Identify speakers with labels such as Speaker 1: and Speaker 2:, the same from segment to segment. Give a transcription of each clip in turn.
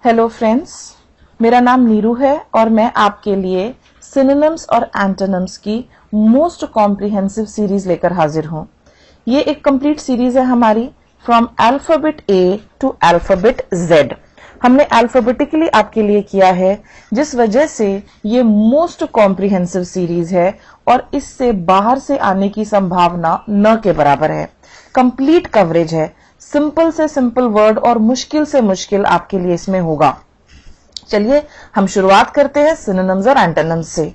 Speaker 1: Hello friends, मेरा नाम नीरू है और मैं आपके लिए सिनोनिम्स और एंटोनिम्स की मोस्ट कॉम्प्रिहेंसिव सीरीज लेकर हाजिर हूं। ये एक कंप्लीट सीरीज है हमारी from alphabet A to alphabet Z. हमने अल्फाबेटिकली आपके लिए किया है, जिस वजह से ये मोस्ट कॉम्प्रिहेंसिव सीरीज है और इससे बाहर से आने की संभावना न के बराबर है। कंप्लीट कवरेज है, सिंपल से सिंपल वर्ड और मुश्किल से मुश्किल आपके लिए इसमें होगा। चलिए हम शुरुआत करते हैं सिनोनिम्स और एंटोनिम्स से।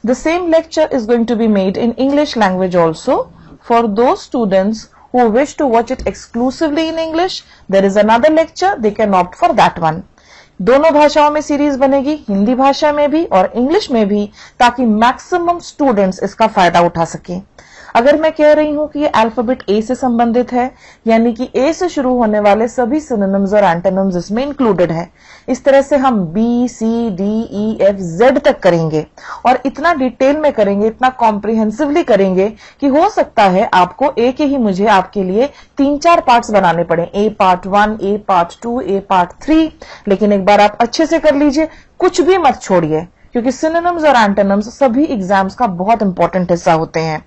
Speaker 1: The same lecture is going to be made in English language also for those students who wish to watch it exclusively in English. There is another lecture, they can opt for that one. दोनों भाषाओं में series बनेगी, हिंदी भाषा में भी और English में भी, ताकि मैक्सिमम स्टूडेंट्स इसका फायदा उठा सकें। अगर मैं कह रही हूं कि ये अल्फाबेट ए से संबंधित है, यानी कि ए से शुरू होने वाले सभी सिनोनिम्स और एंटोनिम्स इसमें इंक्लूडेड है। इस तरह से हम बी, सी, डी, ई, एफ, जेड तक करेंगे और इतना डिटेल में करेंगे, इतना कॉम्प्रिहेंसिवली करेंगे कि हो सकता है आपको ए के ही मुझे आपके लिए 3-4 पार्ट्स बनाने पड़े, ए पार्ट 1, ए पार्ट 2, ए पार्ट 3। लेकिन एक बार आप अच्छे से कर लीजिए, कुछ भी मत छोड़िए, क्योंकि सिनोनिम्स और एंटोनिम्स सभी एग्जाम्स का बहुत इंपॉर्टेंट हिस्सा होते हैं।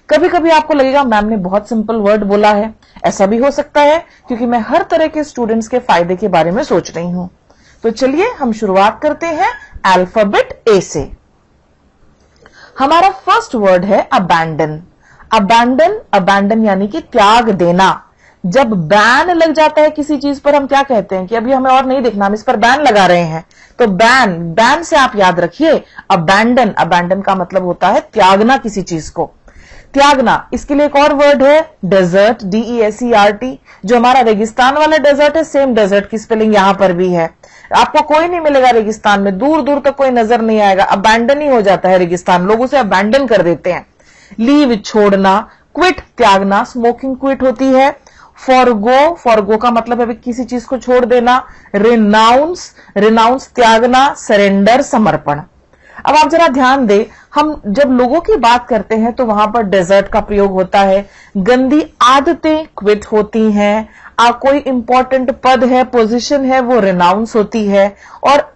Speaker 1: कभी कभी आपको लगेगा मैम ने बहुत सिंपल वर्ड बोला है, ऐसा भी हो सकता है क्योंकि मैं हर तरह के स्टूडेंट्स के फायदे के बारे में सोच रही हूं। तो चलिए हम शुरुआत करते हैं अल्फाबेट ए से। हमारा फर्स्ट वर्ड है अबैंडन। अबैंडन, अबैंडन यानी कि त्याग देना। जब बैन लग जाता है किसी चीज पर, हम क्या कहते हैं कि अभी हमें और नहीं देखना, हम इस पर बैन लगा रहे हैं। तो बैन, बैन से आप याद रखिए अबैंडन, अबैंडन का मतलब होता है त्यागना किसी चीज को, त्यागना। इसके लिए एक और वर्ड है डेजर्ट, DESERT, जो हमारा रेगिस्तान वाला डेजर्ट है, सेम डेजर्ट की स्पेलिंग यहां पर भी है। आपको कोई नहीं मिलेगा रेगिस्तान में, दूर दूर तक कोई नजर नहीं आएगा, अबैंडन ही हो जाता है रेगिस्तान, लोग उसे अबैंडन कर देते हैं। लीव, छोड़ना, क्विट, त्यागना, स्मोकिंग क्विट होती है। फॉरगो, फॉरगो का मतलब है किसी चीज को छोड़ देना। रिनाउंस, रिनाउंस त्यागना, सरेंडर, समर्पण। अब आप जरा ध्यान दें, हम जब लोगों की बात करते हैं तो वहां पर डेजर्ट का प्रयोग होता है। गंदी आदतें क्विट होती हैं, कोई इंपॉर्टेंट पद है, पोजीशन है, वो रिनाउंस होती है। और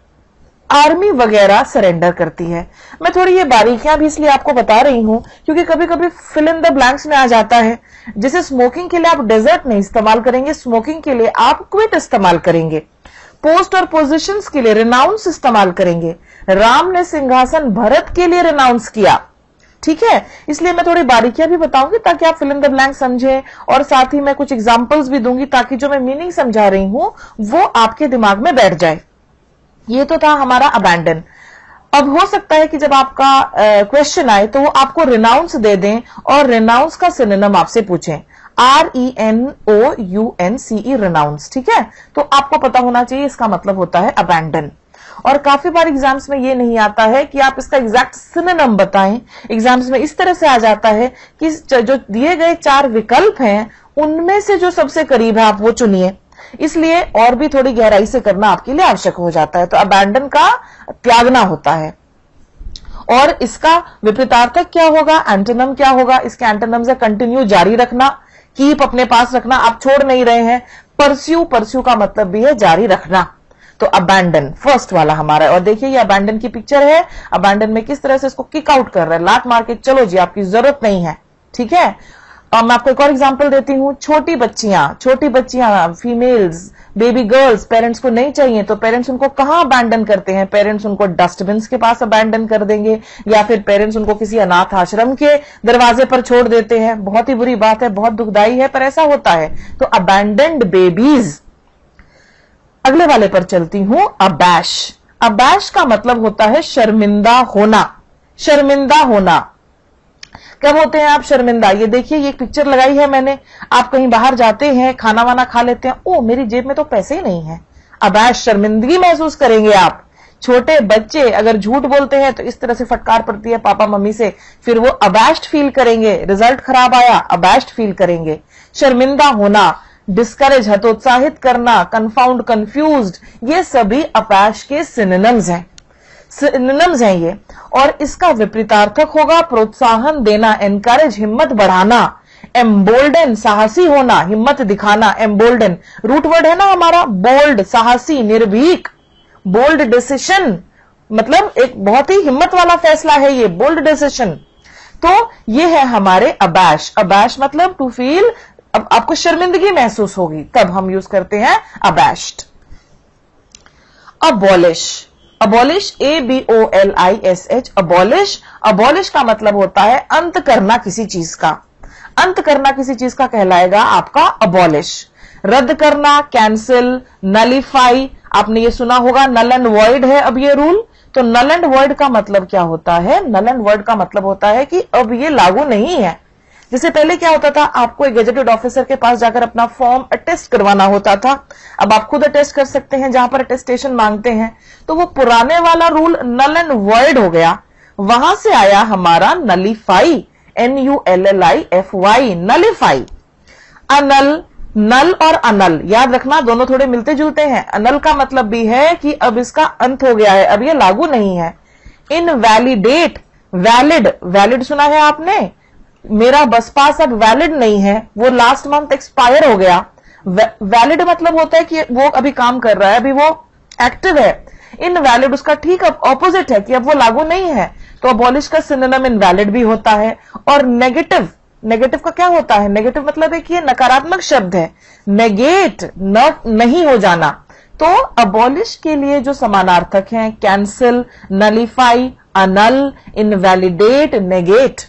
Speaker 1: आर्मी वगैरह सरेंडर करती है। मैं थोड़ी ये बारीकियां भी इसलिए आपको बता रही हूं क्योंकि कभी कभी फिल इन द ब्लैंक्स में आ जाता है। जैसे स्मोकिंग के लिए आप डेजर्ट नहीं इस्तेमाल करेंगे, स्मोकिंग के लिए आप क्विट इस्तेमाल करेंगे। पोस्ट और पोजीशंस के लिए रिनाउंस इस्तेमाल करेंगे। राम ने सिंहासन भरत के लिए रिनाउंस किया, ठीक है। इसलिए मैं थोड़ी बारीकियां भी बताऊंगी ताकि आप फिल इन द ब्लैंक समझें, और साथ ही मैं कुछ एग्जांपल्स भी दूंगी ताकि जो मैं मीनिंग समझा रही हूं वो आपके दिमाग में बैठ जाए। ये तो था हमारा अबैंडन। अब हो सकता है कि जब आपका क्वेश्चन आए तो वो आपको रिनाउंस दे दें और रिनाउंस का सिनोनिम आपसे पूछें, RENOUNCE, रिनाउंस, ठीक है। तो आपको पता होना चाहिए इसका मतलब होता है अबैंडन। और काफी बार एग्जाम्स में ये नहीं आता है कि आप इसका एग्जैक्ट सिनोनिम बताएं। एग्जाम्स में इस तरह से आ जाता है कि जो दिए गए 4 विकल्प हैं उनमें से जो सबसे करीब है आप वो चुनिए, इसलिए और भी थोड़ी गहराई से करना आपके लिए आवश्यक हो जाता है। तो अबैंडन का त्यागना होता है। और इसका विपरीतार्थक क्या होगा, एंटोनिम क्या होगा? इसके एंटोनिम से कंटिन्यू, जारी रखना, कीप, अपने पास रखना, आप छोड़ नहीं रहे हैं। परस्यू, परस्यू का मतलब भी है जारी रखना। तो अबैंडन फर्स्ट वाला हमारा है। और देखिए ये अबैंडन की पिक्चर है, अबैंडन में किस तरह से इसको किक आउट कर रहा है, लात मार के चलो जी आपकी जरूरत नहीं है, ठीक है। और मैं आपको एक और एग्जांपल देती हूं। छोटी बच्चियां, फीमेल्स, बेबी गर्ल्स, पेरेंट्स को नहीं चाहिए तो पेरेंट्स उनको कहां अबैंडन करते हैं? पेरेंट्स उनको डस्टबिन के पास अबैंडन कर देंगे, या फिर पेरेंट्स उनको किसी अनाथ आश्रम के दरवाजे पर छोड़ देते हैं। बहुत ही बुरी बात है, बहुत दुखदाई है, पर ऐसा होता है। तो अबैंडन्ड बेबीज। अगले वाले पर चलती हूं, अबैश। अबैश का मतलब होता है शर्मिंदा होना, शर्मिंदा होना। कब होते हैं आप शर्मिंदा? ये देखिए ये एक पिक्चर लगाई है मैंने। आप कहीं बाहर जाते हैं, खाना वाना खा लेते हैं, ओ मेरी जेब में तो पैसे ही नहीं है। अबैश, शर्मिंदगी महसूस करेंगे आप। छोटे बच्चे अगर झूठ बोलते हैं तो इस तरह से फटकार पड़ती है पापा मम्मी से, फिर वो अबैश्ड फील करेंगे। रिजल्ट खराब आया, अबैश्ड फील करेंगे। शर्मिंदा होना, डिस्करेज, हतोत्साहित करना, कंफाउंड, कंफ्यूज्ड, ये सभी अबैश के सिनोनिम्स हैं, सिनोनिम्स हैं ये। और इसका विपरीतार्थक होगा प्रोत्साहन देना, एनकरेज, हिम्मत बढ़ाना। एम्बोल्डन, साहसी होना, हिम्मत दिखाना। एम्बोल्डन रूट वर्ड है ना हमारा, बोल्ड, साहसी, निर्भीक। बोल्ड डिसीजन, मतलब एक बहुत ही हिम्मत वाला फैसला है ये, बोल्ड डिसीजन। तो ये है हमारे अबैश। अबैश मतलब टू फील, अब आपको शर्मिंदगी महसूस होगी, तब हम यूज करते हैं abashed. Abolish, abolish ABOLISH, abolish. Abolish का मतलब होता है अंत करना किसी चीज का, अंत करना किसी चीज का कहलाएगा आपका अबॉलिश। रद्द करना, कैंसिल, नलीफाई, आपने ये सुना होगा नल एंड वॉइड है अब ये रूल। तो नल एंड वॉइड का मतलब क्या होता है? नल एंड वॉइड का मतलब होता है कि अब ये लागू नहीं है। जैसे पहले क्या होता था, आपको एक गेजेटेड ऑफिसर के पास जाकर अपना फॉर्म अटेस्ट करवाना होता था, अब आप खुद अटेस्ट कर सकते हैं जहां पर अटेस्टेशन मांगते हैं। तो वो पुराने वाला रूल नल एंड वॉइड हो गया, वहां से आया हमारा नलीफाई, NULLIFY, नलीफाई। अनल, नल और अनल याद रखना दोनों थोड़े मिलते जुलते हैं। अनल का मतलब भी है कि अब इसका अंत हो गया है, अब ये लागू नहीं है। इनवैलिडेट, वैलिड, वैलिड सुना है आपने, मेरा बस पास अब वैलिड नहीं है, वो लास्ट मंथ एक्सपायर हो गया। वैलिड मतलब होता है कि वो अभी काम कर रहा है, अभी वो एक्टिव है। इनवैलिड उसका ठीक ऑपोजिट है कि अब वो लागू नहीं है। तो अबॉलिश का सिनोनिम इनवैलिड भी होता है। और नेगेटिव, नेगेटिव का क्या होता है? नेगेटिव मतलब है कि ये नकारात्मक शब्द है, नेगेट, नहीं हो जाना। तो अबॉलिश के लिए जो समानार्थक हैं कैंसिल, नलीफाई, अनल, इनवैलिडेट, नेगेट।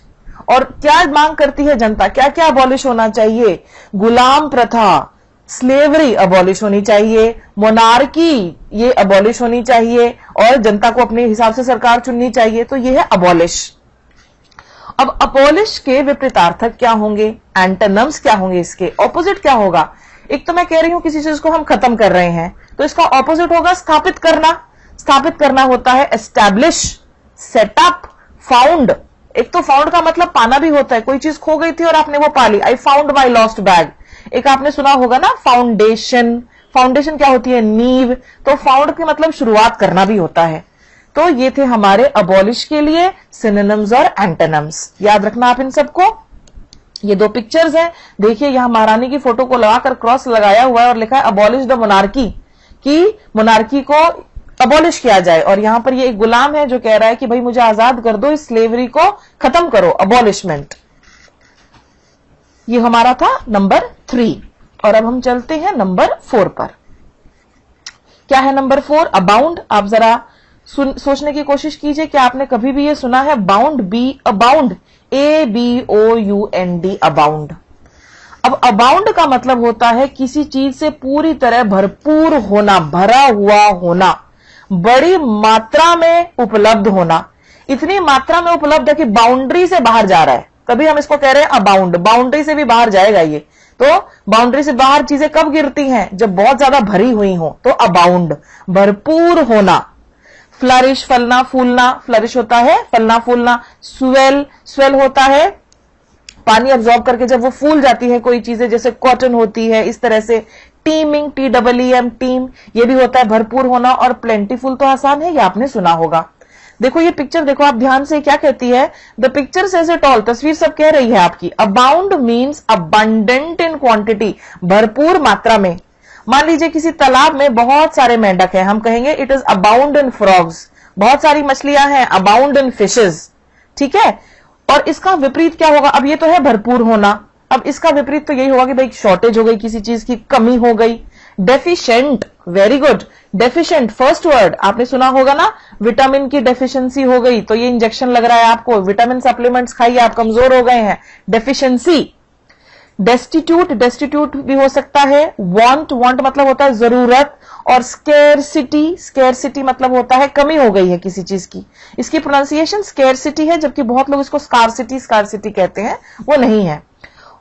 Speaker 1: और क्या मांग करती है जनता, क्या क्या अबॉलिश होना चाहिए? गुलाम प्रथा, स्लेवरी अबॉलिश होनी चाहिए, मोनार्की ये अबॉलिश होनी चाहिए, और जनता को अपने हिसाब से सरकार चुननी चाहिए। तो ये है अबॉलिश। अब अबॉलिश के विपरीतार्थक क्या होंगे? एंटोनिम्स क्या होंगे? इसके ऑपोजिट क्या होगा? एक तो मैं कह रही हूं किसी चीज को हम खत्म कर रहे हैं, तो इसका ऑपोजिट होगा स्थापित करना। स्थापित करना होता है एस्टैब्लिश, सेटअप, फाउंड। एक तो फाउंड का मतलब पाना भी होता है, कोई चीज खो गई थी और आपने वो पा ली, I found my lost bag. एक आपने सुना होगा ना फाउंडेशन, फाउंडेशन क्या होती है? नींव। तो फाउंड के मतलब शुरुआत करना भी होता है। तो ये थे हमारे अबॉलिश के लिए सिनोनिम्स और एंटोनिम्स, याद रखना आप इन सबको। ये दो पिक्चर्स हैं, देखिए यहां महारानी की फोटो को लगाकर क्रॉस लगाया हुआ है और लिखा है अबॉलिश द मोनार्की, कि मोनार्की को अबॉलिश किया जाए। और यहां पर ये एक गुलाम है जो कह रहा है कि भाई मुझे आजाद कर दो, इस स्लेवरी को खत्म करो, अबॉलिशमेंट। ये हमारा था नंबर 3। और अब हम चलते हैं नंबर 4 पर। क्या है नंबर 4? अबाउंड। आप जरा सोचने की कोशिश कीजिए, क्या आपने कभी भी ये सुना है bound, be abound, ABOUND, abound. अब अबाउंड का मतलब होता है किसी चीज से पूरी तरह भरपूर होना, भरा हुआ होना, बड़ी मात्रा में उपलब्ध होना। इतनी मात्रा में उपलब्ध है कि बाउंड्री से बाहर जा रहा है, तभी हम इसको कह रहे हैं अबाउंड। बाउंड्री से भी बाहर जाएगा ये। तो बाउंड्री से बाहर चीजें कब गिरती हैं? जब बहुत ज्यादा भरी हुई हो, तो अबाउंड, भरपूर होना। फ्लरिश, फलना फूलना, फ्लरिश होता है फलना फूलना। स्वेल, स्वेल होता है पानी अब्सॉर्ब करके जब वो फूल जाती है कोई चीजें, जैसे कॉटन होती है, इस तरह से। टीमिंग, TEEM, टीम, ये भी होता है भरपूर होना। और प्लेंटीफुल तो आसान है, ये आपने सुना होगा। देखो ये पिक्चर देखो आप ध्यान से, क्या कहती है? The picture says it all, तस्वीर सब कह रही है आपकी। Abound means abundant in quantity, भरपूर मात्रा में। मान लीजिए किसी तालाब में बहुत सारे मेंढक हैं, हम कहेंगे it is abound in frogs, बहुत सारी मछलियां हैं, अबाउंड इन फिशेज, ठीक है। और इसका विपरीत क्या होगा? अब ये तो है भरपूर होना, अब इसका विपरीत तो यही होगा कि भाई शॉर्टेज हो गई, किसी चीज की कमी हो गई। Deficient, very good, deficient first word आपने सुना होगा ना, विटामिन की डेफिशिएंसी हो गई, तो ये इंजेक्शन लग रहा है आपको, विटामिन सप्लीमेंट्स खाइए, आप कमजोर हो गए हैं, डेफिशिएंसी। डेस्टिट्यूट, डेस्टिट्यूट भी हो सकता है। वांट, वांट मतलब होता है जरूरत। और स्केरसिटी, स्केरसिटी मतलब होता है कमी हो गई है किसी चीज की। इसकी प्रोनाउंसिएशन स्केरसिटी है, जबकि बहुत लोग इसको स्कारसिटी, स्कारसिटी कहते हैं, वो नहीं है।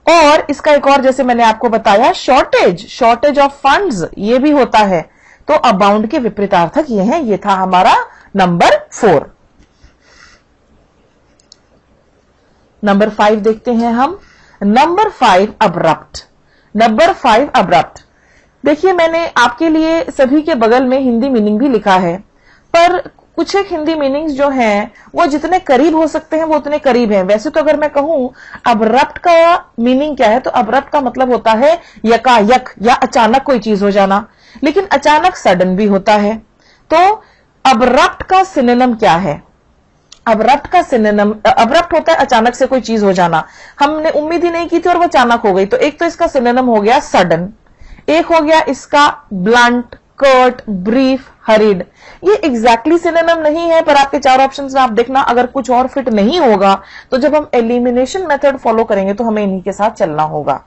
Speaker 1: और इसका एक और, जैसे मैंने आपको बताया, शॉर्टेज, शॉर्टेज ऑफ फंड्स, ये भी होता है। तो अबाउंड के विपरीतार्थक ये हैं। ये था हमारा नंबर 4। नंबर 5 देखते हैं हम। Number 5 abrupt. Number 5 abrupt. देखिए मैंने आपके लिए सभी के बगल में हिंदी मीनिंग भी लिखा है, पर कुछ एक हिंदी मीनिंग्स जो हैं वो जितने करीब हो सकते हैं वो उतने करीब हैं। वैसे तो अगर मैं कहूं अब्रप्ट का मीनिंग क्या है, तो अब्रप्ट का मतलब होता है यकायक या अचानक कोई चीज हो जाना, लेकिन अचानक सडन भी होता है। तो अब्रप्ट का सिनोनिम क्या है? अब्रप्ट का सिनोनिम, अब्रप्ट होता है अचानक से कोई चीज हो जाना, हमने उम्मीद ही नहीं की थी और वो अचानक हो गई। तो एक तो इसका सिनोनिम हो गया सडन, एक हो गया इसका ब्लंट, कर्ट, ब्रीफ, हरीड। ये एग्जैक्टली सिनोनिम नहीं है, पर आपके चार ऑप्शंस में आप देखना अगर कुछ और फिट नहीं होगा तो जब हम एलिमिनेशन मेथड फॉलो करेंगे तो हमें इन्हीं के साथ चलना होगा।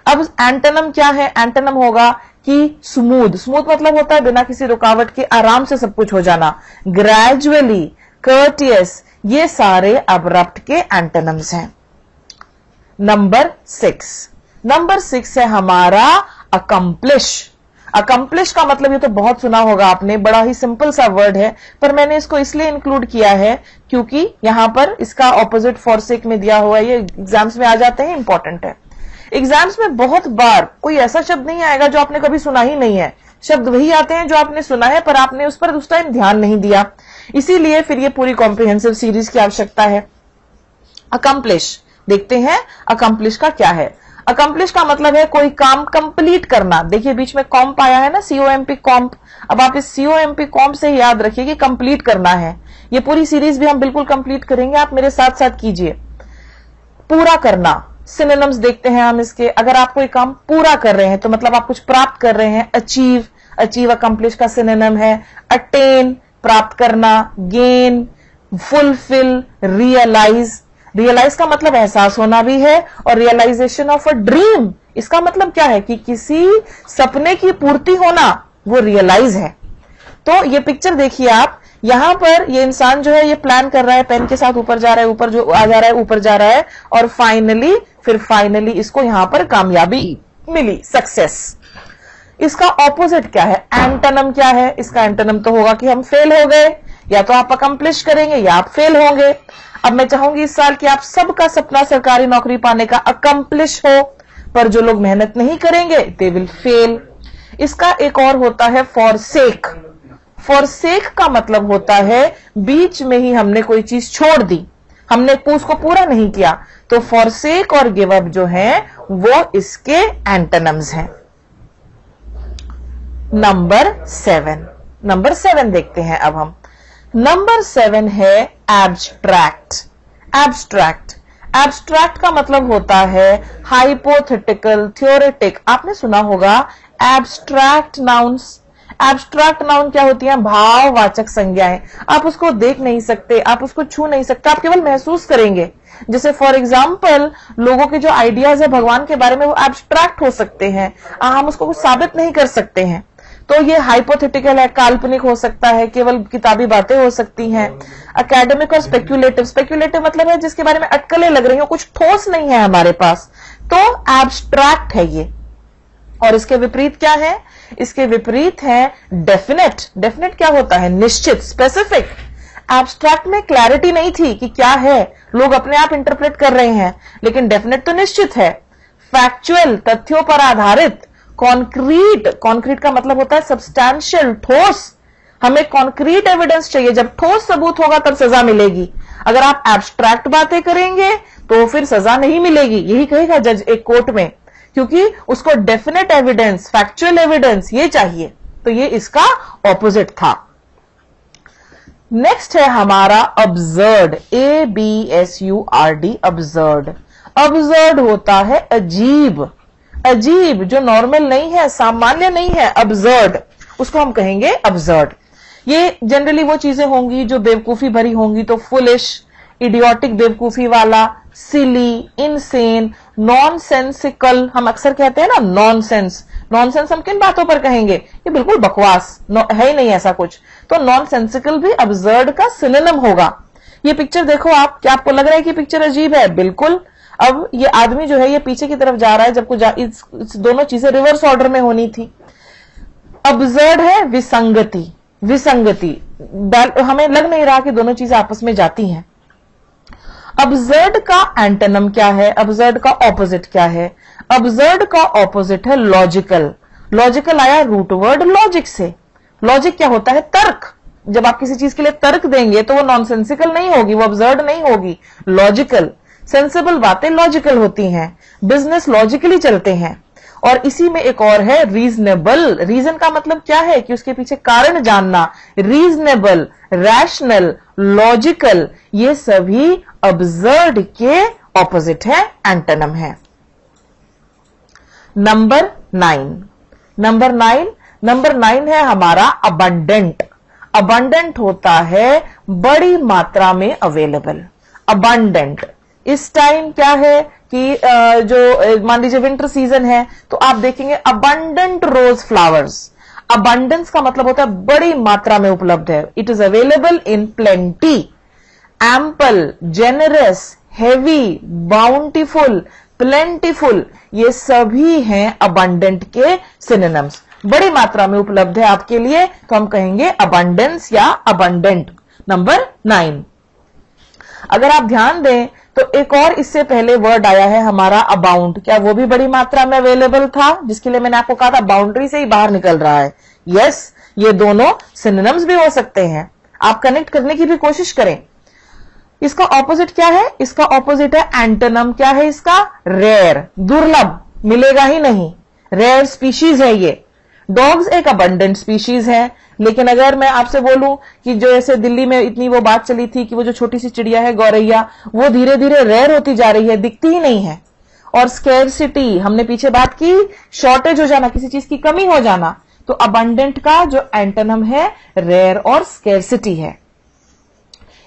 Speaker 1: अब एंटोनिम क्या है? एंटोनिम होगा कि स्मूथ। स्मूथ मतलब होता है बिना किसी रुकावट के आराम से सब कुछ हो जाना। ग्रेजुअली, कर्टियस, ये सारे अब्रप्ट के एंटोनिम्स हैं। नंबर 6 है हमारा अकम्प्लिश। अकम्प्लिश का मतलब ये तो बहुत सुना होगा आपने, बड़ा ही सिंपल सा वर्ड है, पर मैंने इसको इसलिए इंक्लूड किया है क्योंकि यहां पर इसका ऑपोजिट फॉरसेक में दिया हुआ है, ये एग्जाम्स में आ जाते हैं, इंपॉर्टेंट है। एग्जाम्स में बहुत बार कोई ऐसा शब्द नहीं आएगा जो आपने कभी सुना ही नहीं है, शब्द वही आते हैं जो आपने सुना है पर आपने उस पर उस टाइम ध्यान नहीं दिया, इसीलिए फिर ये पूरी कॉम्प्रिहेंसिव सीरीज की आवश्यकता है। अकम्प्लिश देखते हैं, अकम्प्लिश का क्या है? अकम्प्लिश का मतलब है कोई काम कंप्लीट करना। देखिए बीच में कॉम्प आया है ना, COMP, कॉम्प। अब आप इस COMP कॉम्प से याद रखिए कि कंप्लीट करना है। ये पूरी सीरीज भी हम बिल्कुल कंप्लीट करेंगे, आप मेरे साथ साथ कीजिए। पूरा करना, सिनोनिम्स देखते हैं हम इसके। अगर आप कोई काम पूरा कर रहे हैं तो मतलब आप कुछ प्राप्त कर रहे हैं। अचीव, अचीव अकम्प्लिश का सिनोनिम है। अटेन, प्राप्त करना। Gain, fulfil, realise. रियलाइज का मतलब एहसास होना भी है, और रियलाइजेशन ऑफ अ ड्रीम, इसका मतलब क्या है कि किसी सपने की पूर्ति होना, वो रियलाइज है। तो ये पिक्चर देखिए आप, यहां पर ये इंसान जो है ये प्लान कर रहा है, पेन के साथ ऊपर जा रहा है, ऊपर जो आ जा रहा है, ऊपर जा रहा है, और फाइनली इसको यहां पर कामयाबी मिली, सक्सेस। इसका ऑपोजिट क्या है? एंटोनिम क्या है? इसका एंटोनिम तो होगा कि हम फेल हो गए, या तो आप अकम्प्लिश करेंगे या आप फेल होंगे। अब मैं चाहूंगी इस साल कि आप सबका सपना सरकारी नौकरी पाने का अकम्प्लिश हो, पर जो लोग मेहनत नहीं करेंगे दे विल फेल। इसका एक और होता है फॉरसेक। फॉरसेक का मतलब होता है बीच में ही हमने कोई चीज छोड़ दी, हमने उसको पूरा नहीं किया, तो फॉरसेक और गिव अप जो है वो इसके एंटोनिम्स हैं। नंबर 7 देखते हैं अब हम। नंबर 7 है एब्स्ट्रैक्ट। एब्स्ट्रैक्ट का मतलब होता है हाइपोथेटिकल, थ्योरेटिक। आपने सुना होगा एब्स्ट्रैक्ट नाउन्स। एब्स्ट्रैक्ट नाउन क्या होती है? भाववाचक संज्ञाएं। आप उसको देख नहीं सकते, आप उसको छू नहीं सकते, आप केवल महसूस करेंगे। जैसे फॉर एग्जाम्पल लोगों के जो आइडियाज है भगवान के बारे में वो एब्स्ट्रैक्ट हो सकते हैं, हम उसको कुछ साबित नहीं कर सकते हैं। तो ये हाइपोथेटिकल है, काल्पनिक हो सकता है, केवल किताबी बातें हो सकती हैं। एकेडमिक और स्पेक्युलेटिव। स्पेक्युलेटिव मतलब है जिसके बारे में अटकलें लग रही हो, कुछ ठोस नहीं है हमारे पास, तो एब्स्ट्रैक्ट है ये। और इसके विपरीत क्या है? इसके विपरीत है डेफिनेट। डेफिनेट क्या होता है? निश्चित, स्पेसिफिक। एब्स्ट्रैक्ट में क्लैरिटी नहीं थी कि क्या है, लोग अपने आप इंटरप्रेट कर रहे हैं, लेकिन डेफिनेट तो निश्चित है। फैक्चुअल, तथ्यों पर आधारित। कॉन्क्रीट, कॉन्क्रीट का मतलब होता है सब्सटैंशियल, ठोस। हमें कॉन्क्रीट एविडेंस चाहिए, जब ठोस सबूत होगा तब सजा मिलेगी। अगर आप एब्स्ट्रैक्ट बातें करेंगे तो फिर सजा नहीं मिलेगी, यही कहेगा जज एक कोर्ट में, क्योंकि उसको डेफिनेट एविडेंस, फैक्चुअल एविडेंस ये चाहिए। तो ये इसका ऑपोजिट था। नेक्स्ट है हमारा अब्सर्ड। ABSURD, absurd. अब्सर्ड होता है अजीब, अजीब, जो नॉर्मल नहीं है, सामान्य नहीं है, अब्सर्ड, उसको हम कहेंगे अब्सर्ड। ये जनरली वो चीजें होंगी जो बेवकूफी भरी होंगी, तो फुलिश, इडियोटिक, बेवकूफी वाला, सिली, इनसेन, नॉनसेंसिकल। हम अक्सर कहते हैं ना नॉनसेंस। नॉनसेंस हम किन बातों पर कहेंगे? ये बिल्कुल बकवास है ही नहीं ऐसा कुछ, तो नॉनसेंसिकल भी अब्सर्ड का सिनोनिम होगा। ये पिक्चर देखो आप, क्या आपको लग रहा है कि पिक्चर अजीब है? बिल्कुल। अब ये आदमी जो है ये पीछे की तरफ जा रहा है, जबकि इस दोनों चीजें रिवर्स ऑर्डर में होनी थी। अब्सर्ड है विसंगति, विसंगति, हमें लग नहीं रहा कि दोनों चीजें आपस में जाती हैं। अब्सर्ड का एंटोनिम क्या है? अब्सर्ड का ऑपोजिट क्या है? अब्सर्ड का ऑपोजिट है लॉजिकल। लॉजिकल आया रूट वर्ड लॉजिक से। लॉजिक क्या होता है? तर्क। जब आप किसी चीज के लिए तर्क देंगे तो वो नॉनसेंसिकल नहीं होगी, वो अब्सर्ड नहीं होगी, लॉजिकल। सेंसिबल बातें लॉजिकल होती हैं, बिजनेस लॉजिकली चलते हैं। और इसी में एक और है रीजनेबल। रीजन का मतलब क्या है कि उसके पीछे कारण जानना। रीजनेबल, रैशनल, लॉजिकल, ये सभी अब्सर्ड के ऑपोजिट है, एंटोनिम है। नंबर 9 है हमारा अबंडेंट। अबंडेंट होता है बड़ी मात्रा में अवेलेबल। अबंडेंट इस टाइम क्या है कि जो मान लीजिए विंटर सीजन है तो आप देखेंगे अबंडेंट रोज फ्लावर्स। अबंडेंस का मतलब होता है बड़ी मात्रा में उपलब्ध है। It is available in plenty. Ample, generous, heavy, bountiful, plentiful, ये सभी हैं अबंडेंट के सिनोनिम्स। बड़ी मात्रा में उपलब्ध है आपके लिए तो हम कहेंगे अबंडेंस या अबंडेंट। नंबर 9। अगर आप ध्यान दें तो एक और इससे पहले वर्ड आया है हमारा अबाउंड। क्या वो भी बड़ी मात्रा में अवेलेबल था, जिसके लिए मैंने आपको कहा था बाउंड्री से ही बाहर निकल रहा है? यस, ये दोनों सिनोनिम्स भी हो सकते हैं। आप कनेक्ट करने की भी कोशिश करें। इसका ऑपोजिट क्या है? इसका ऑपोजिट है एंटोनिम। क्या है इसका? रेयर, दुर्लभ, मिलेगा ही नहीं, रेयर स्पीशीज है ये। डॉग्स एक अबंडेंट स्पीशीज है, लेकिन अगर मैं आपसे बोलूं कि जो ऐसे दिल्ली में इतनी वो बात चली थी कि वो जो छोटी सी चिड़िया है गौरैया, वो धीरे धीरे रेयर होती जा रही है, दिखती ही नहीं है। और स्केर्सिटी, हमने पीछे बात की, शॉर्टेज हो जाना, किसी चीज की कमी हो जाना। तो अबंडेंट का जो एंटोनिम है रेयर और स्केर्सिटी है।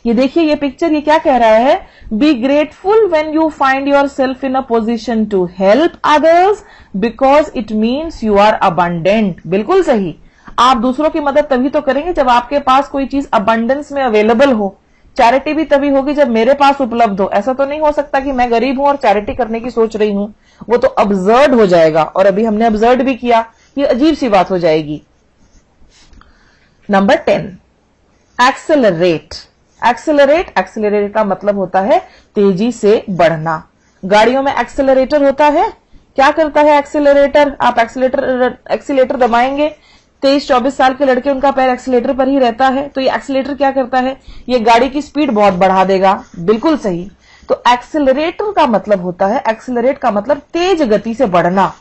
Speaker 1: ये देखिए ये पिक्चर, ये क्या कह रहा है? Be grateful when you find yourself in a position to help others because it means you are abundant. बिल्कुल सही। आप दूसरों की मदद तभी तो करेंगे जब आपके पास कोई चीज अबंडेंस में अवेलेबल हो। चैरिटी भी तभी होगी जब मेरे पास उपलब्ध हो। ऐसा तो नहीं हो सकता कि मैं गरीब हूं और चैरिटी करने की सोच रही हूं, वो तो अब्सर्ड हो जाएगा। और अभी हमने अब्सर्ड भी किया, ये अजीब सी बात हो जाएगी। Number 10, accelerate. एक्सेलरेट का मतलब होता है तेजी से बढ़ना। गाड़ियों में एक्सेलरेटर होता है। क्या करता है एक्सेलरेटर? आप एक्सीलेटर दबाएंगे, 23-24 साल के लड़के, उनका पैर एक्सीलेटर पर ही रहता है। तो ये एक्सीलेटर क्या करता है? ये गाड़ी की स्पीड बहुत बढ़ा देगा। बिल्कुल सही। तो एक्सेलरेटर का मतलब होता है, एक्सेलरेट का मतलब तेज गति से बढ़ना।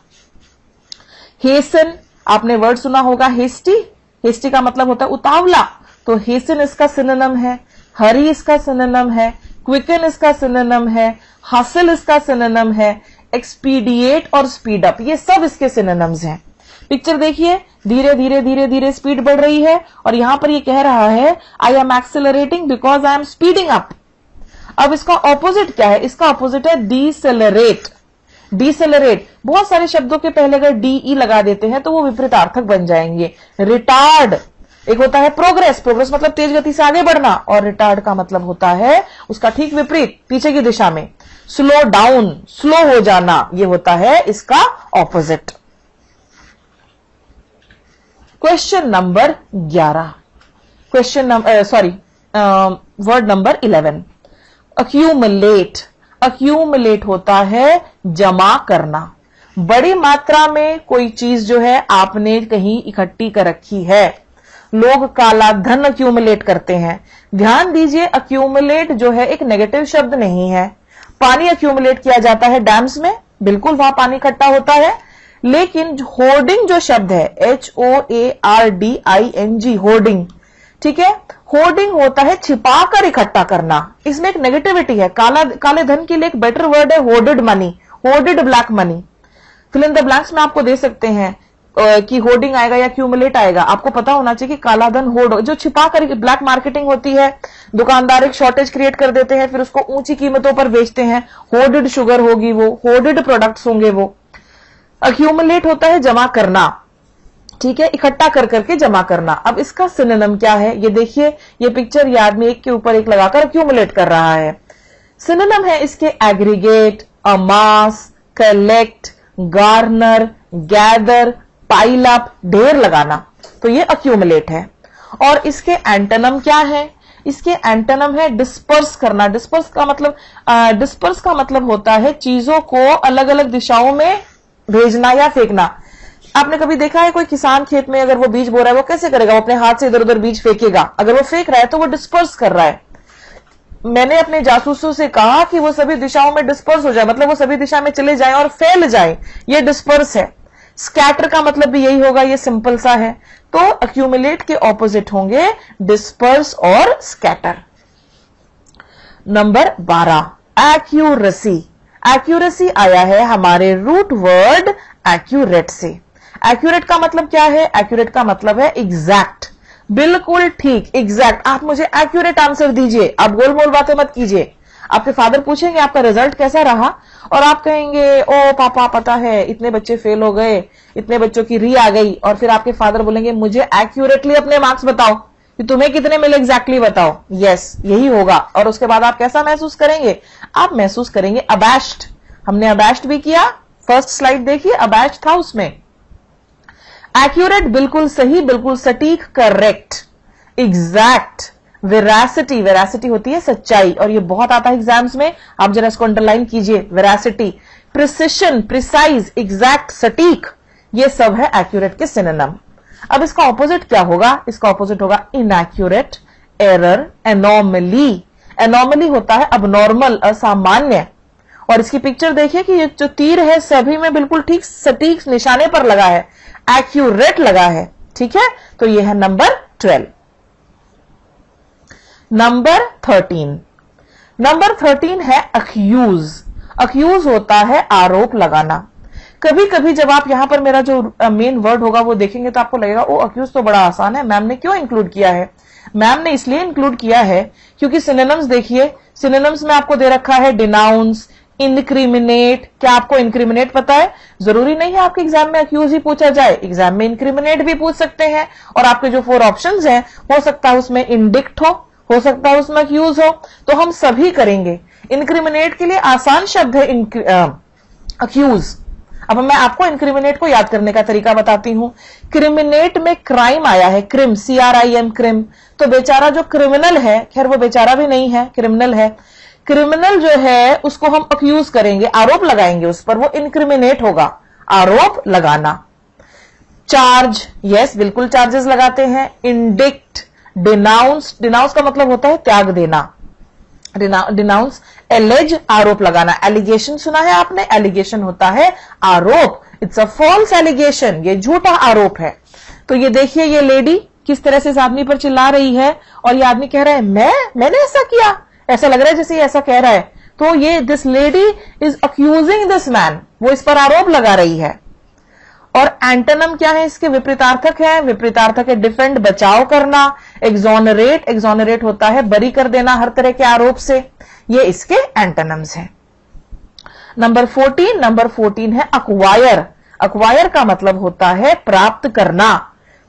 Speaker 1: हेसन, आपने वर्ड सुना होगा हेस्टी। हेस्टी का मतलब होता है उतावला, तो हेसन इसका सिनोनिम है। हरी इसका सिनोनिम है। क्विकन इसका सिनोनिम है। हसल इसका सिनोनिम है। एक्सपीडिएट और स्पीड अप, ये सब इसके सिनोनिम्स हैं। पिक्चर देखिए, धीरे धीरे धीरे धीरे स्पीड बढ़ रही है और यहां पर ये कह रहा है I am accelerating because I am speeding up. अब इसका ऑपोजिट क्या है? इसका ऑपोजिट है डीसेलरेट। डीसेलरेट, बहुत सारे शब्दों के पहले अगर डीई लगा देते हैं तो वो विपरीतार्थक बन जाएंगे। रिटार्ड, एक होता है प्रोग्रेस। प्रोग्रेस मतलब तेज गति से आगे बढ़ना, और रिटार्ड का मतलब होता है उसका ठीक विपरीत, पीछे की दिशा में। स्लो डाउन, स्लो हो जाना, ये होता है इसका opposite. Question number 11, word number 11, accumulate. Accumulate होता है जमा करना। बड़ी मात्रा में कोई चीज जो है आपने कहीं इकट्ठी कर रखी है। लोग काला धन अक्यूमुलेट करते हैं। ध्यान दीजिए, अक्यूमुलेट जो है एक नेगेटिव शब्द नहीं है। पानी अक्यूमुलेट किया जाता है डैम्स में, बिल्कुल वहां पानी इकट्ठा होता है। लेकिन होर्डिंग जो शब्द है, HOARDING, होर्डिंग, ठीक है, होर्डिंग होता है छिपाकर इकट्ठा करना। इसमें एक नेगेटिविटी है। काले धन के लिए एक बेटर वर्ड है hoarded money, hoarded black money. Fill in the blanks में आपको दे सकते हैं कि होर्डिंग आएगा या क्यूमुलेट आएगा। आपको पता होना चाहिए कि काला धन होर्ड, जो छिपा कर ब्लैक मार्केटिंग होती है। दुकानदार एक शॉर्टेज क्रिएट कर देते हैं, फिर उसको ऊंची कीमतों पर बेचते हैं। होर्डेड शुगर होगी वो, होर्डेड प्रोडक्ट्स होंगे वो। अक्यूमुलेट होता है जमा करना, ठीक है, इकट्ठा कर करके जमा करना। अब इसका सिनोनिम क्या है? ये देखिए, ये पिक्चर ये आदमी एक के ऊपर एक लगाकर अक्यूमुलेट कर रहा है। सिनोनिम है इसके aggregate, amass, collect, garner, gather, pile up, ढेर लगाना। तो ये अक्यूमुलेट है। और इसके एंटोनिम क्या है? इसके एंटोनिम है डिस्पर्स करना। डिस्पर्स का मतलब होता है चीजों को अलग अलग दिशाओं में भेजना या फेंकना। आपने कभी देखा है कोई किसान खेत में अगर वो बीज बो रहा है, वो कैसे करेगा? वो अपने हाथ से इधर उधर बीज फेंकेगा। अगर वो फेंक रहा है तो वो डिस्पर्स कर रहा है। मैंने अपने जासूसों से कहा कि वो सभी दिशाओं में डिस्पर्स हो जाए, मतलब वो सभी दिशा में चले जाए और फैल जाए, ये डिस्पर्स है। स्कैटर का मतलब भी यही होगा, ये सिंपल सा है। तो अक्यूमुलेट के ऑपोजिट होंगे डिस्पर्स और स्कैटर। Number 12 accuracy. एक्यूरेसी आया है हमारे रूट वर्ड एक्यूरेट से। एक्यूरेट का मतलब क्या है? एक्यूरेट का मतलब है एग्जैक्ट, बिल्कुल ठीक, एग्जैक्ट। आप मुझे एक्यूरेट आंसर दीजिए, आप गोल मोल बातें मत कीजिए। आपके फादर पूछेंगे आपका रिजल्ट कैसा रहा और आप कहेंगे ओ पापा पता है इतने बच्चे फेल हो गए, इतने बच्चों की री आ गई, और फिर आपके फादर बोलेंगे मुझे एक्यूरेटली अपने मार्क्स बताओ कि तुम्हें कितने मिले एग्जैक्टली बताओ। यस, यही होगा। और उसके बाद आप कैसा महसूस करेंगे? आप महसूस करेंगे अबैश्ड। हमने अबैश्ड भी किया, फर्स्ट स्लाइड देखिए, अबैश्ड था उसमें। एक्यूरेट बिल्कुल सही, बिल्कुल सटीक, करेक्ट, एग्जैक्ट। वेरासिटी, वेरासिटी होती है सच्चाई, और ये बहुत आता है एग्जाम्स में, आप जरा इसको अंडरलाइन कीजिए, वेरासिटी। प्रिसिशन, प्रिसाइज, एग्जैक्ट, सटीक, ये सब है एक्यूरेट के सिनोनिम। अब इसका ऑपोजिट क्या होगा? इसका ऑपोजिट होगा इनएक्यूरेट, एरर, एनोमली। एनोमली होता है अबनॉर्मल, असामान्य। और इसकी पिक्चर देखिए कि ये जो तीर है सभी में बिल्कुल ठीक सटीक निशाने पर लगा है, एक्यूरेट लगा है। ठीक है, तो ये है नंबर 12। नंबर 13। नंबर 13 है अक्यूज। अक्यूज होता है आरोप लगाना। कभी कभी जब आप यहां पर मेरा जो मेन वर्ड होगा वो देखेंगे तो आपको लगेगा ओ अक्यूज तो बड़ा आसान है, मैम ने क्यों इंक्लूड किया है? मैम ने इसलिए इंक्लूड किया है क्योंकि सिनोनिम्स देखिए, सिनोनिम्स में आपको दे रखा है डिनाउंस, इनक्रिमिनेट। क्या आपको इनक्रिमिनेट पता है? जरूरी नहीं है आपके एग्जाम में अक्यूज ही पूछा जाए, एग्जाम में इनक्रिमिनेट भी पूछ सकते हैं। और आपके जो 4 ऑप्शंस हैं हो सकता है उसमें इंडिक्ट हो सकता है उसमें अक्यूज हो, तो हम सभी करेंगे। इनक्रिमिनेट के लिए आसान शब्द है अक्यूज। अब मैं आपको इनक्रिमिनेट को याद करने का तरीका बताती हूं। क्रिमिनेट में क्राइम आया है, क्रिम, CRIM, क्रिम। तो बेचारा जो क्रिमिनल है, खैर वो बेचारा भी नहीं है, क्रिमिनल है। क्रिमिनल जो है उसको हम अक्यूज करेंगे, आरोप लगाएंगे उस पर, वो इनक्रिमिनेट होगा, आरोप लगाना। चार्ज, यस बिल्कुल चार्जेस लगाते हैं। इंडिक्ट, डिनाउंस, डिनाउंस का मतलब होता है त्याग देना, डिनाउंस। एलेज, आरोप लगाना, एलिगेशन सुना है आपने, एलिगेशन होता है आरोप, इट्स अ फॉल्स एलिगेशन, ये झूठा आरोप है। तो ये देखिए ये लेडी किस तरह से इस आदमी पर चिल्ला रही है, और ये आदमी कह रहा है मैंने ऐसा किया, ऐसा लग रहा है जैसे ये ऐसा कह रहा है। तो ये this lady is accusing this man, वो इस पर आरोप लगा रही है। और एंटोनिम क्या है इसके? विपरीतार्थक है। विपरीतार्थक है डिफेंड, बचाव करना। एक्सोनरेट, एक्सोनरेट होता है बरी कर देना हर तरह के आरोप से। ये इसके एंटोनिम्स हैं। नंबर 14, नंबर 14 है अक्वायर। अक्वायर का मतलब होता है प्राप्त करना,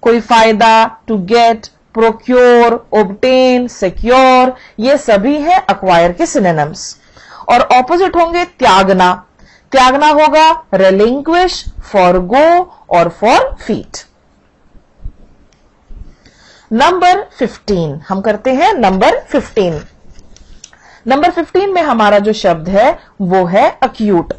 Speaker 1: कोई फायदा, to get, procure, obtain, secure, ये सभी है अक्वायर के सिनोनिम्स। और ऑपोजिट होंगे त्यागना। त्यागना होगा relinquish, forgo और forfeit। नंबर 15 हम करते हैं नंबर 15। नंबर 15 में हमारा जो शब्द है वो है अक्यूट।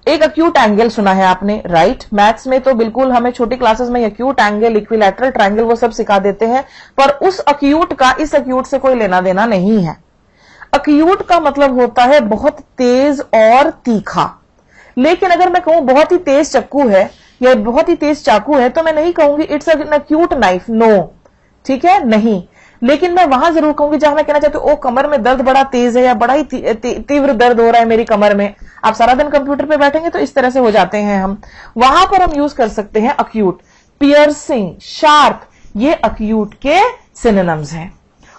Speaker 1: एक अक्यूट एंगल सुना है आपने, राइट? मैथ्स में तो बिल्कुल हमें छोटी क्लासेस में अक्यूट एंगल, इक्विलैटरल ट्रायंगल वो सब सिखा देते हैं, पर उस अक्यूट का इस अक्यूट से कोई लेना देना नहीं है। अक्यूट का मतलब होता है बहुत तेज और तीखा। लेकिन अगर मैं कहूं बहुत ही तेज चाकू है या बहुत ही तेज चाकू है तो मैं नहीं कहूंगी it's an acute knife, no, ठीक है, नहीं। लेकिन मैं वहां जरूर कहूंगी जहां मैं कहना चाहती हूँ ओ कमर में दर्द बड़ा तेज है या बड़ा ही तीव्र दर्द हो रहा है मेरी कमर में। आप सारा दिन कंप्यूटर पे बैठेंगे तो इस तरह से हो जाते हैं हम, वहां पर हम यूज कर सकते हैं अक्यूट। पियर्सिंग, शार्प, ये अक्यूट के सिनोनिम्स हैं।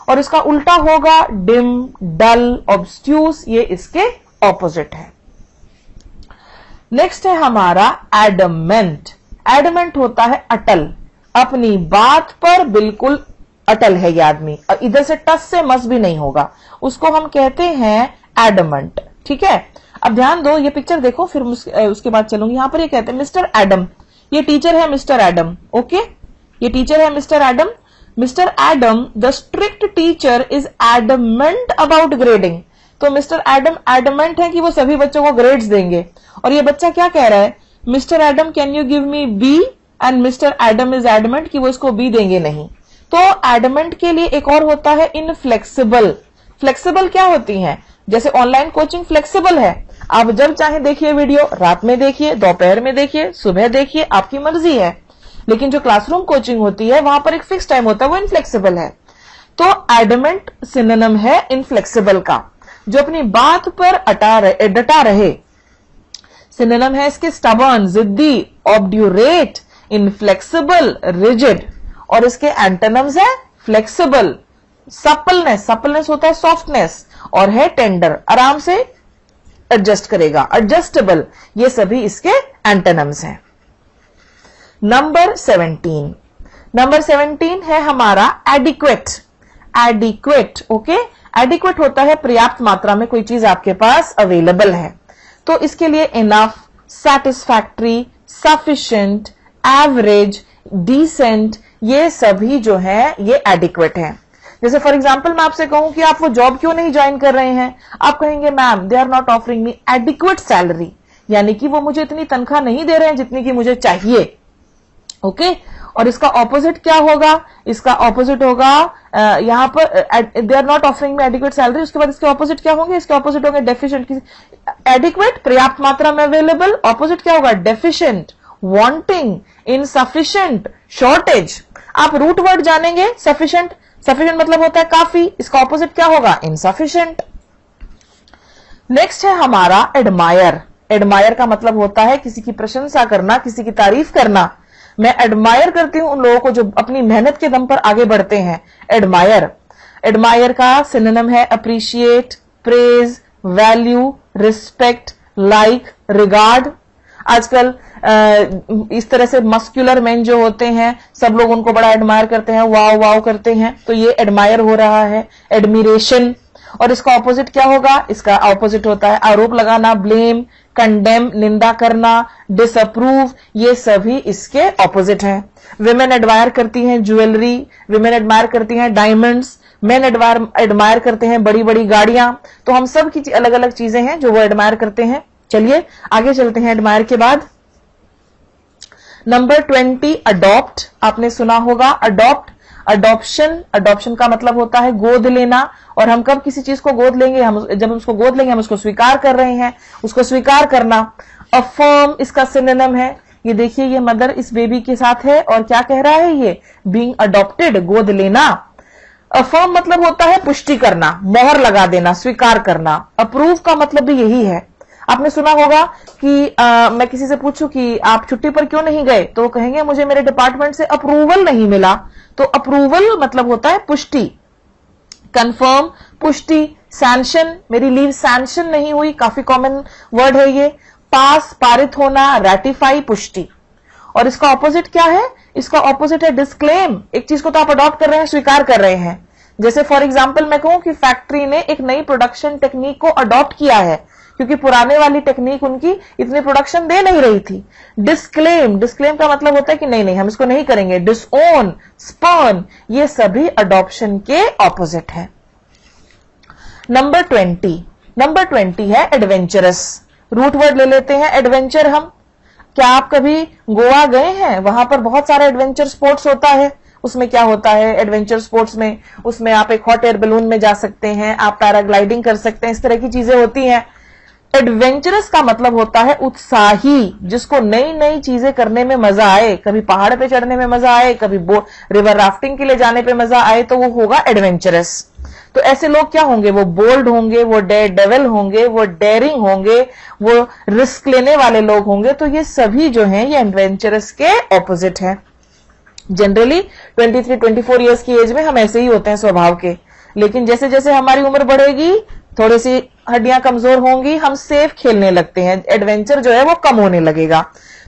Speaker 1: और इसका उल्टा होगा डिम, डल, ऑब्स्ट्यूस, ये इसके ऑपोजिट है। नेक्स्ट है हमारा एडमेंट। एडमेंट होता है अटल, अपनी बात पर बिल्कुल अटल है ये आदमी, और इधर से टस से मस भी नहीं होगा, उसको हम कहते हैं एडमेंट। ठीक है, अब ध्यान दो, ये पिक्चर देखो फिर उसके बाद चलूंगी। यहां पर ये कहते हैं मिस्टर एडम, ये टीचर है मिस्टर एडम, ओके, ये टीचर है Mister Adam. Mister Adam the strict teacher is adamant about grading. तो मिस्टर एडम एडमेंट है कि वो सभी बच्चों को ग्रेड्स देंगे, और ये बच्चा क्या कह रहा है, Mister Adam can you give me B, and Mister Adam is adamant कि वो इसको बी देंगे नहीं। तो एडमेंट के लिए एक और होता है इनफ्लेक्सिबल। फ्लेक्सिबल क्या होती है? जैसे ऑनलाइन कोचिंग फ्लेक्सिबल है, आप जब चाहे देखिए वीडियो, रात में देखिए, दोपहर में देखिए, सुबह देखिए, आपकी मर्जी है। लेकिन जो क्लासरूम कोचिंग होती है वहां पर एक फिक्स टाइम होता है, वो इनफ्लेक्सिबल है। तो एडमेंट सिनोनिम है इनफ्लेक्सिबल का, जो अपनी बात पर डटा रहे। सिनोनिम है इसके स्टबर्न, जिद्दी, ऑब्ड्यूरेट, इनफ्लेक्सिबल, रिजिड। और इसके एंटोनिम्स है फ्लेक्सिबल, सपलनेस, सपलनेस होता है सॉफ्टनेस, और है टेंडर, आराम से एडजस्ट करेगा, एडजस्टेबल। ये सभी इसके एंटोनिम्स हैं। नंबर 17, नंबर 17 है हमारा एडिक्वेट। एडिक्वेट, ओके, एडिक्वेट होता है पर्याप्त मात्रा में कोई चीज आपके पास अवेलेबल है। तो इसके लिए इनफ, सैटिस्फैक्ट्री, सफिशिएंट, एवरेज, डिसेंट, ये सभी जो है ये एडिक्वेट है। जैसे फॉर एग्जांपल मैं आपसे कहूं कि आप वो जॉब क्यों नहीं ज्वाइन कर रहे हैं, आप कहेंगे ma'am they are not offering me adequate salary, यानी कि वो मुझे इतनी तनख्वाह नहीं दे रहे हैं जितनी की मुझे चाहिए। ओके, और इसका ऑपोजिट क्या होगा? इसका ऑपोजिट होगा यहां पर they are not offering me adequate salary, उसके बाद इसके ऑपोजिट क्या होंगे? इसके ऑपोजिट होंगे डेफिशिएंट। एडिक्वेट पर्याप्त मात्रा में अवेलेबल, ऑपोजिट क्या होगा? Deficient, wanting, insufficient, shortage. आप रूट वर्ड जानेंगे, सफिशिएंट, सफिशिएंट मतलब होता है काफी, इसका ऑपोजिट क्या होगा? इनसफिशिएंट। नेक्स्ट है हमारा एडमायर। एडमायर का मतलब होता है किसी की प्रशंसा करना, किसी की तारीफ करना। मैं एडमायर करती हूं उन लोगों को जो अपनी मेहनत के दम पर आगे बढ़ते हैं। एडमायर, एडमायर का सिनोनिम है appreciate, praise, value, respect, like, regard. आजकल इस तरह से मस्कुलर मेन जो होते हैं सब लोग उनको बड़ा एडमायर करते हैं, वाव वाव करते हैं, तो ये एडमायर हो रहा है। एडमिरेशन, और इसका ऑपोजिट क्या होगा? इसका ऑपोजिट होता है आरोप लगाना, ब्लेम, कंडेम, निंदा करना, डिसअप्रूव, ये सभी इसके ऑपोजिट हैं। विमेन एडमायर करती हैं ज्वेलरी, विमेन एडमायर करती हैं डायमंड्स, मेन एडमायर करते हैं बड़ी बड़ी गाड़ियां। तो हम सब की अलग अलग चीजें हैं जो वो एडमायर करते हैं। चलिए आगे चलते हैं एडमायर के बाद। नंबर 20 अडॉप्ट, आपने सुना होगा अडॉप्ट, अडॉप्शन। अडॉप्शन का मतलब होता है गोद लेना, और हम कब किसी चीज को गोद लेंगे? हम जब हम उसको गोद लेंगे हम उसको स्वीकार कर रहे हैं, उसको स्वीकार करना। अफर्म इसका सिनोनिम है, ये देखिए ये मदर इस बेबी के साथ है और क्या कह रहा है ये? बीइंग अडॉप्टेड, गोद लेना। अफर्म मतलब होता है पुष्टि करना, मोहर लगा देना, स्वीकार करना। अप्रूव का मतलब भी यही है। आपने सुना होगा कि मैं किसी से पूछूं कि आप छुट्टी पर क्यों नहीं गए, तो वो कहेंगे मुझे मेरे डिपार्टमेंट से अप्रूवल नहीं मिला। तो अप्रूवल मतलब होता है पुष्टि। कंफर्म, पुष्टि। सैंक्शन, मेरी लीव सैंक्शन नहीं हुई, काफी कॉमन वर्ड है ये। पास, पारित होना, रैटिफाई, पुष्टि। और इसका ऑपोजिट क्या है? इसका ऑपोजिट है डिस्क्लेम। एक चीज को तो आप अडॉप्ट कर रहे हैं, स्वीकार कर रहे हैं। जैसे फॉर एग्जाम्पल मैं कहूं कि फैक्ट्री ने एक नई प्रोडक्शन टेक्निक को अडॉप्ट किया है, क्योंकि पुराने वाली टेक्निक उनकी इतनी प्रोडक्शन दे नहीं रही थी। डिस्क्लेम, डिस्क्लेम का मतलब होता है कि नहीं नहीं हम इसको नहीं करेंगे। डिसओन, स्पर्न, ये सभी अडॉप्शन के ऑपोजिट है। नंबर 20, नंबर 20 है एडवेंचरस। रूट वर्ड ले लेते हैं एडवेंचर हम। क्या आप कभी गोवा गए हैं? वहां पर बहुत सारा एडवेंचर स्पोर्ट्स होता है। उसमें क्या होता है एडवेंचर स्पोर्ट्स में? उसमें आप एक हॉट एयर बैलून में जा सकते हैं, आप पैराग्लाइडिंग कर सकते हैं, इस तरह की चीजें होती हैं। एडवेंचरस का मतलब होता है उत्साही, जिसको नई नई चीजें करने में मजा आए। कभी पहाड़ पे चढ़ने में मजा आए, कभी रिवर राफ्टिंग के लिए जाने पे मजा आए, तो वो होगा एडवेंचरस। तो ऐसे लोग क्या होंगे? वो बोल्ड होंगे, वो डेयर डेविल होंगे, वो डेयरिंग होंगे, वो रिस्क लेने वाले लोग होंगे। तो ये सभी जो हैं ये एडवेंचरस के ऑपोजिट है। जनरली 23-24 इयर्स की एज में हम ऐसे ही होते हैं स्वभाव के, लेकिन जैसे जैसे हमारी उम्र बढ़ेगी, थोड़ी सी हड्डियां कमजोर होंगी, हम सेफ खेलने लगते हैं, एडवेंचर जो है वो कम होने लगेगा।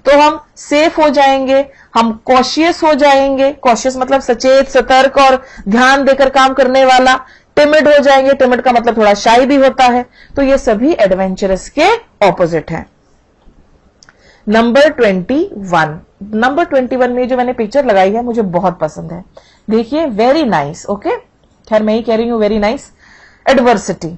Speaker 1: तो हम सेफ हो जाएंगे, हम कॉशियस हो जाएंगे। कॉशियस मतलब सचेत, सतर्क और ध्यान देकर काम करने वाला। टिमिड हो जाएंगे, टिमिड का मतलब थोड़ा शाई भी होता है। तो ये सभी एडवेंचरस के ऑपोजिट है। नंबर 21, नंबर 21 में जो मैंने पिक्चर लगाई है मुझे बहुत पसंद है। देखिए, वेरी नाइस। ओके, खैर मैं ही कह रही हूं वेरी नाइस। एडवर्सिटी,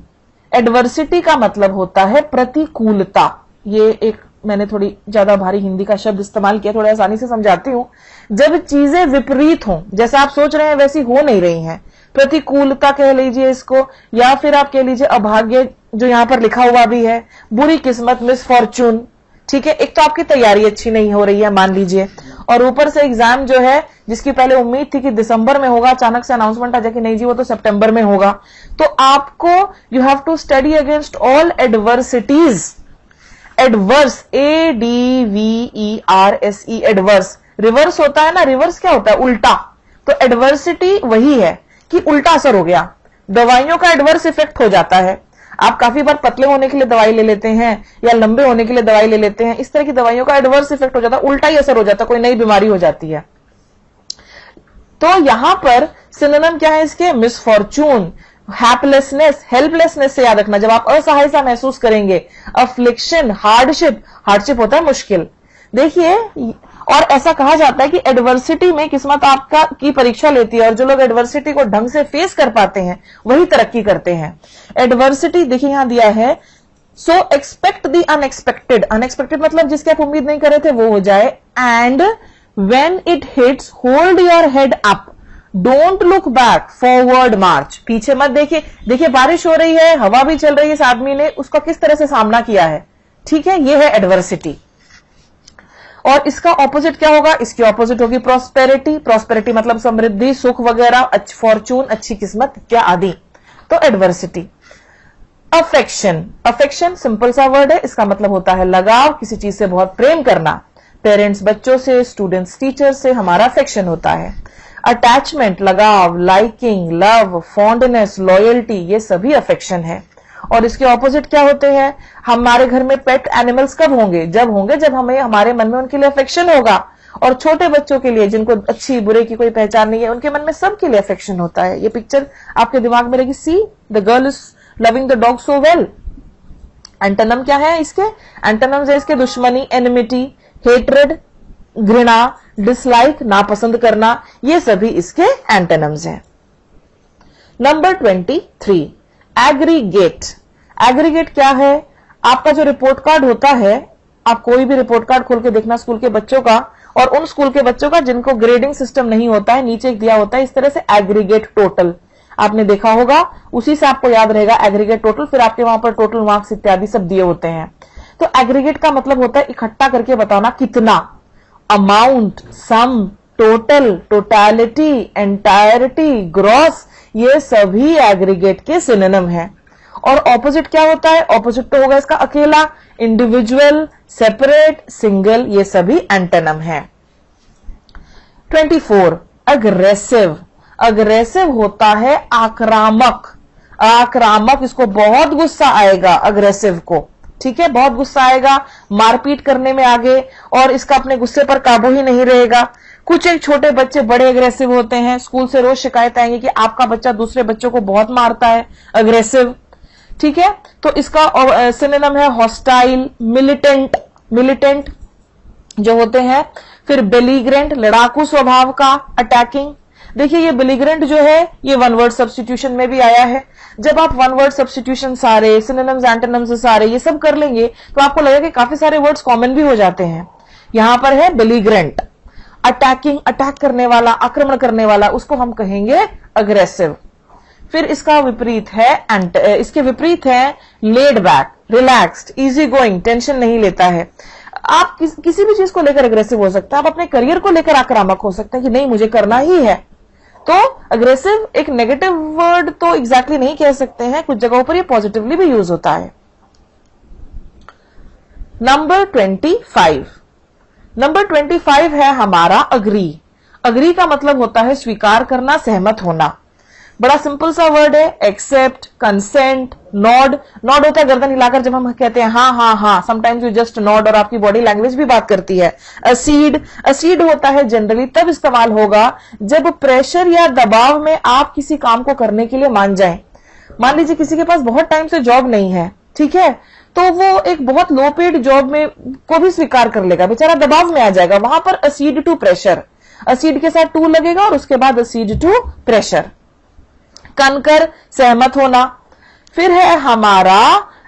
Speaker 1: एडवर्सिटी का मतलब होता है प्रतिकूलता। ये एक मैंने थोड़ी ज्यादा भारी हिंदी का शब्द इस्तेमाल किया, थोड़ा आसानी से समझाती हूं। जब चीजें विपरीत हों, जैसा आप सोच रहे हैं वैसी हो नहीं रही हैं, प्रतिकूलता कह लीजिए इसको, या फिर आप कह लीजिए अभाग्य, जो यहां पर लिखा हुआ भी है, बुरी किस्मत, मिसफॉर्चून। ठीक है, एक तो आपकी तैयारी अच्छी नहीं हो रही है मान लीजिए, और ऊपर से एग्जाम जो है जिसकी पहले उम्मीद थी कि दिसंबर में होगा, अचानक से अनाउंसमेंट आ जाए कि नहीं जी वो तो सितंबर में होगा। तो आपको you have to study against all adversities. Adverse, ADVERSE, adverse, reverse होता है ना, रिवर्स क्या होता है, उल्टा। तो एडवर्सिटी वही है कि उल्टा असर हो गया, दवाइयों का एडवर्स इफेक्ट हो जाता है। आप काफी बार पतले होने के लिए दवाई ले लेते हैं या लंबे होने के लिए दवाई ले लेते हैं, इस तरह की दवाइयों का एडवर्स इफेक्ट हो जाता है, उल्टा ही असर हो जाता है, कोई नई बीमारी हो जाती है। तो यहां पर सिनोनिम क्या है इसके, मिसफॉर्चून, हैप्लेसनेस, हेल्पलेसनेस से याद रखना, जब आप असहायता महसूस करेंगे, अफ्लिक्शन, हार्डशिप, हार्डशिप होता है मुश्किल। देखिए, और ऐसा कहा जाता है कि एडवर्सिटी में किस्मत आपका की परीक्षा लेती है, और जो लोग एडवर्सिटी को ढंग से फेस कर पाते हैं वही तरक्की करते हैं। एडवर्सिटी देखिए यहां दिया है, सो एक्सपेक्ट द अनएक्सपेक्टेड, अनएक्सपेक्टेड मतलब जिसकी आप उम्मीद नहीं कर रहे थे वो हो जाए, and when it hits hold your head up, don't look back, forward मार्च, पीछे मत देखिए। देखिए बारिश हो रही है, हवा भी चल रही है, इस आदमी ने उसका किस तरह से सामना किया है। ठीक है, ये है एडवर्सिटी। और इसका ऑपोजिट क्या होगा, इसकी ऑपोजिट होगी प्रॉस्पेरिटी। प्रॉस्पेरिटी मतलब समृद्धि, सुख वगैरह, फॉर्चून, अच्छी किस्मत क्या आदि। तो एडवर्सिटी। अफेक्शन, अफेक्शन सिंपल सा वर्ड है, इसका मतलब होता है लगाव, किसी चीज से बहुत प्रेम करना। पेरेंट्स बच्चों से, स्टूडेंट्स टीचर से हमारा अफेक्शन होता है। अटैचमेंट, लगाव, लाइकिंग, लव, फॉन्डनेस, लॉयल्टी, ये सभी अफेक्शन है। और इसके ऑपोजिट क्या होते हैं, हमारे घर में पेट एनिमल्स कब होंगे, जब हमें हमारे मन में उनके लिए अफेक्शन होगा। और छोटे बच्चों के लिए जिनको अच्छी बुरे की कोई पहचान नहीं है, उनके मन में सबके लिए अफेक्शन होता है। ये पिक्चर आपके दिमाग में रहेगी, see the girl is loving the dog so well. Antonym क्या है इसके, एंटोनिम्स है इसके दुश्मनी, एनिमिटी, हेट्रेड, घृणा, डिसलाइक, नापसंद करना, ये सभी इसके एंटोनिम्स हैं। Number 23, aggregate. एग्रीगेट क्या है, आपका जो रिपोर्ट कार्ड होता है, आप कोई भी रिपोर्ट कार्ड खोल के देखना स्कूल के बच्चों का, और उन स्कूल के बच्चों का जिनको ग्रेडिंग सिस्टम नहीं होता है, नीचे एक दिया होता है इस तरह से एग्रीगेट टोटल, आपने देखा होगा, उसी से आपको याद रहेगा एग्रीगेट टोटल, फिर आपके वहां पर टोटल मार्क्स इत्यादि सब दिए होते हैं। तो एग्रीगेट का मतलब होता है इकट्ठा करके बताना कितना, अमाउंट, सम, टोटल, टोटलिटी, एंटायरिटी, ग्रॉस, ये सभी एग्रीगेट के सिनोनिम है। और ऑपोजिट क्या होता है, ऑपोजिट तो होगा इसका अकेला, इंडिविजुअल, सेपरेट, सिंगल, ये सभी एंटोनिम है। 24, अग्रेसिव। अग्रेसिव होता है आक्रामक। आक्रामक, इसको बहुत गुस्सा आएगा अग्रेसिव को, ठीक है, बहुत गुस्सा आएगा, मारपीट करने में आगे, और इसका अपने गुस्से पर काबू ही नहीं रहेगा। कुछ एक छोटे बच्चे बड़े अग्रेसिव होते हैं, स्कूल से रोज शिकायत आएंगी कि आपका बच्चा दूसरे बच्चों को बहुत मारता है, अग्रेसिव। ठीक है, तो इसका सिनोनिम है हॉस्टाइल, मिलिटेंट, मिलिटेंट जो होते हैं, फिर बेलीग्रेंट, लड़ाकू स्वभाव का, अटैकिंग। देखिए ये बेलीग्रेंट जो है ये वन वर्ड सब्स्टिट्यूशन में भी आया है। जब आप वन वर्ड सब्स्टिट्यूशन सारे सिनोनिम्स, एंटोनिम्स सारे ये सब कर लेंगे तो आपको लगेगा कि काफी सारे वर्ड्स कॉमन भी हो जाते हैं। यहां पर है बेलीग्रेंट, अटैकिंग, अटैक करने वाला, आक्रमण करने वाला, उसको हम कहेंगे अग्रेसिव। फिर इसका विपरीत है, इसके विपरीत है laid back, relaxed, easy going, tension नहीं लेता है। आप किसी भी चीज को लेकर अग्रेसिव हो सकता है, आप अपने करियर को लेकर आक्रामक हो सकते हैं कि नहीं मुझे करना ही है। तो अग्रेसिव एक नेगेटिव वर्ड तो एग्जैक्टली नहीं कह सकते हैं, कुछ जगहों पर ये पॉजिटिवली भी यूज होता है। नंबर 25, नंबर 25 है हमारा अग्री। अग्री का मतलब होता है स्वीकार करना, सहमत होना। बड़ा सिंपल सा वर्ड है, एक्सेप्ट, कंसेंट, नॉड। नॉड होता है गर्दन हिलाकर जब हम कहते हैं हाँ हाँ हाँ, समटाइम्स यू जस्ट नॉड, और आपकी बॉडी लैंग्वेज भी बात करती है। असीड, असीड होता है जनरली तब इस्तेमाल होगा जब प्रेशर या दबाव में आप किसी काम को करने के लिए मान जाएं। मान लीजिए किसी के पास बहुत टाइम से जॉब नहीं है, ठीक है, तो वो एक बहुत लो पेड जॉब में को भी स्वीकार कर लेगा, बेचारा दबाव में आ जाएगा, वहां पर असीड टू प्रेशर, असीड के साथ टू लगेगा और उसके बाद असीड टू प्रेशर। कनकर, सहमत होना। फिर है हमारा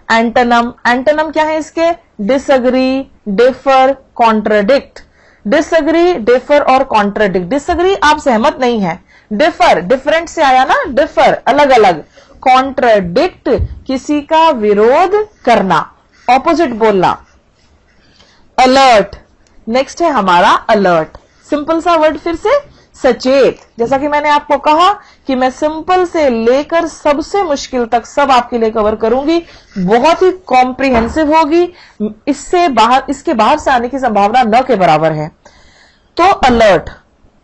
Speaker 1: एंटोनिम। एंटोनिम क्या है इसके, disagree, differ, contradict. Disagree, differ और कॉन्ट्रडिक्ट। डिसएग्री आप सहमत नहीं है, डिफर, डिफरेंट से आया ना, डिफर अलग अलग। कॉन्ट्राडिक्ट, किसी का विरोध करना, ऑपोजिट बोलना। अलर्ट, नेक्स्ट है हमारा अलर्ट, सिंपल सा वर्ड फिर से, सचेत। जैसा कि मैंने आपको कहा कि मैं सिंपल से लेकर सबसे मुश्किल तक सब आपके लिए कवर करूंगी, बहुत ही कॉम्प्रिहेंसिव होगी, इसके बाहर से आने की संभावना न के बराबर है। तो अलर्ट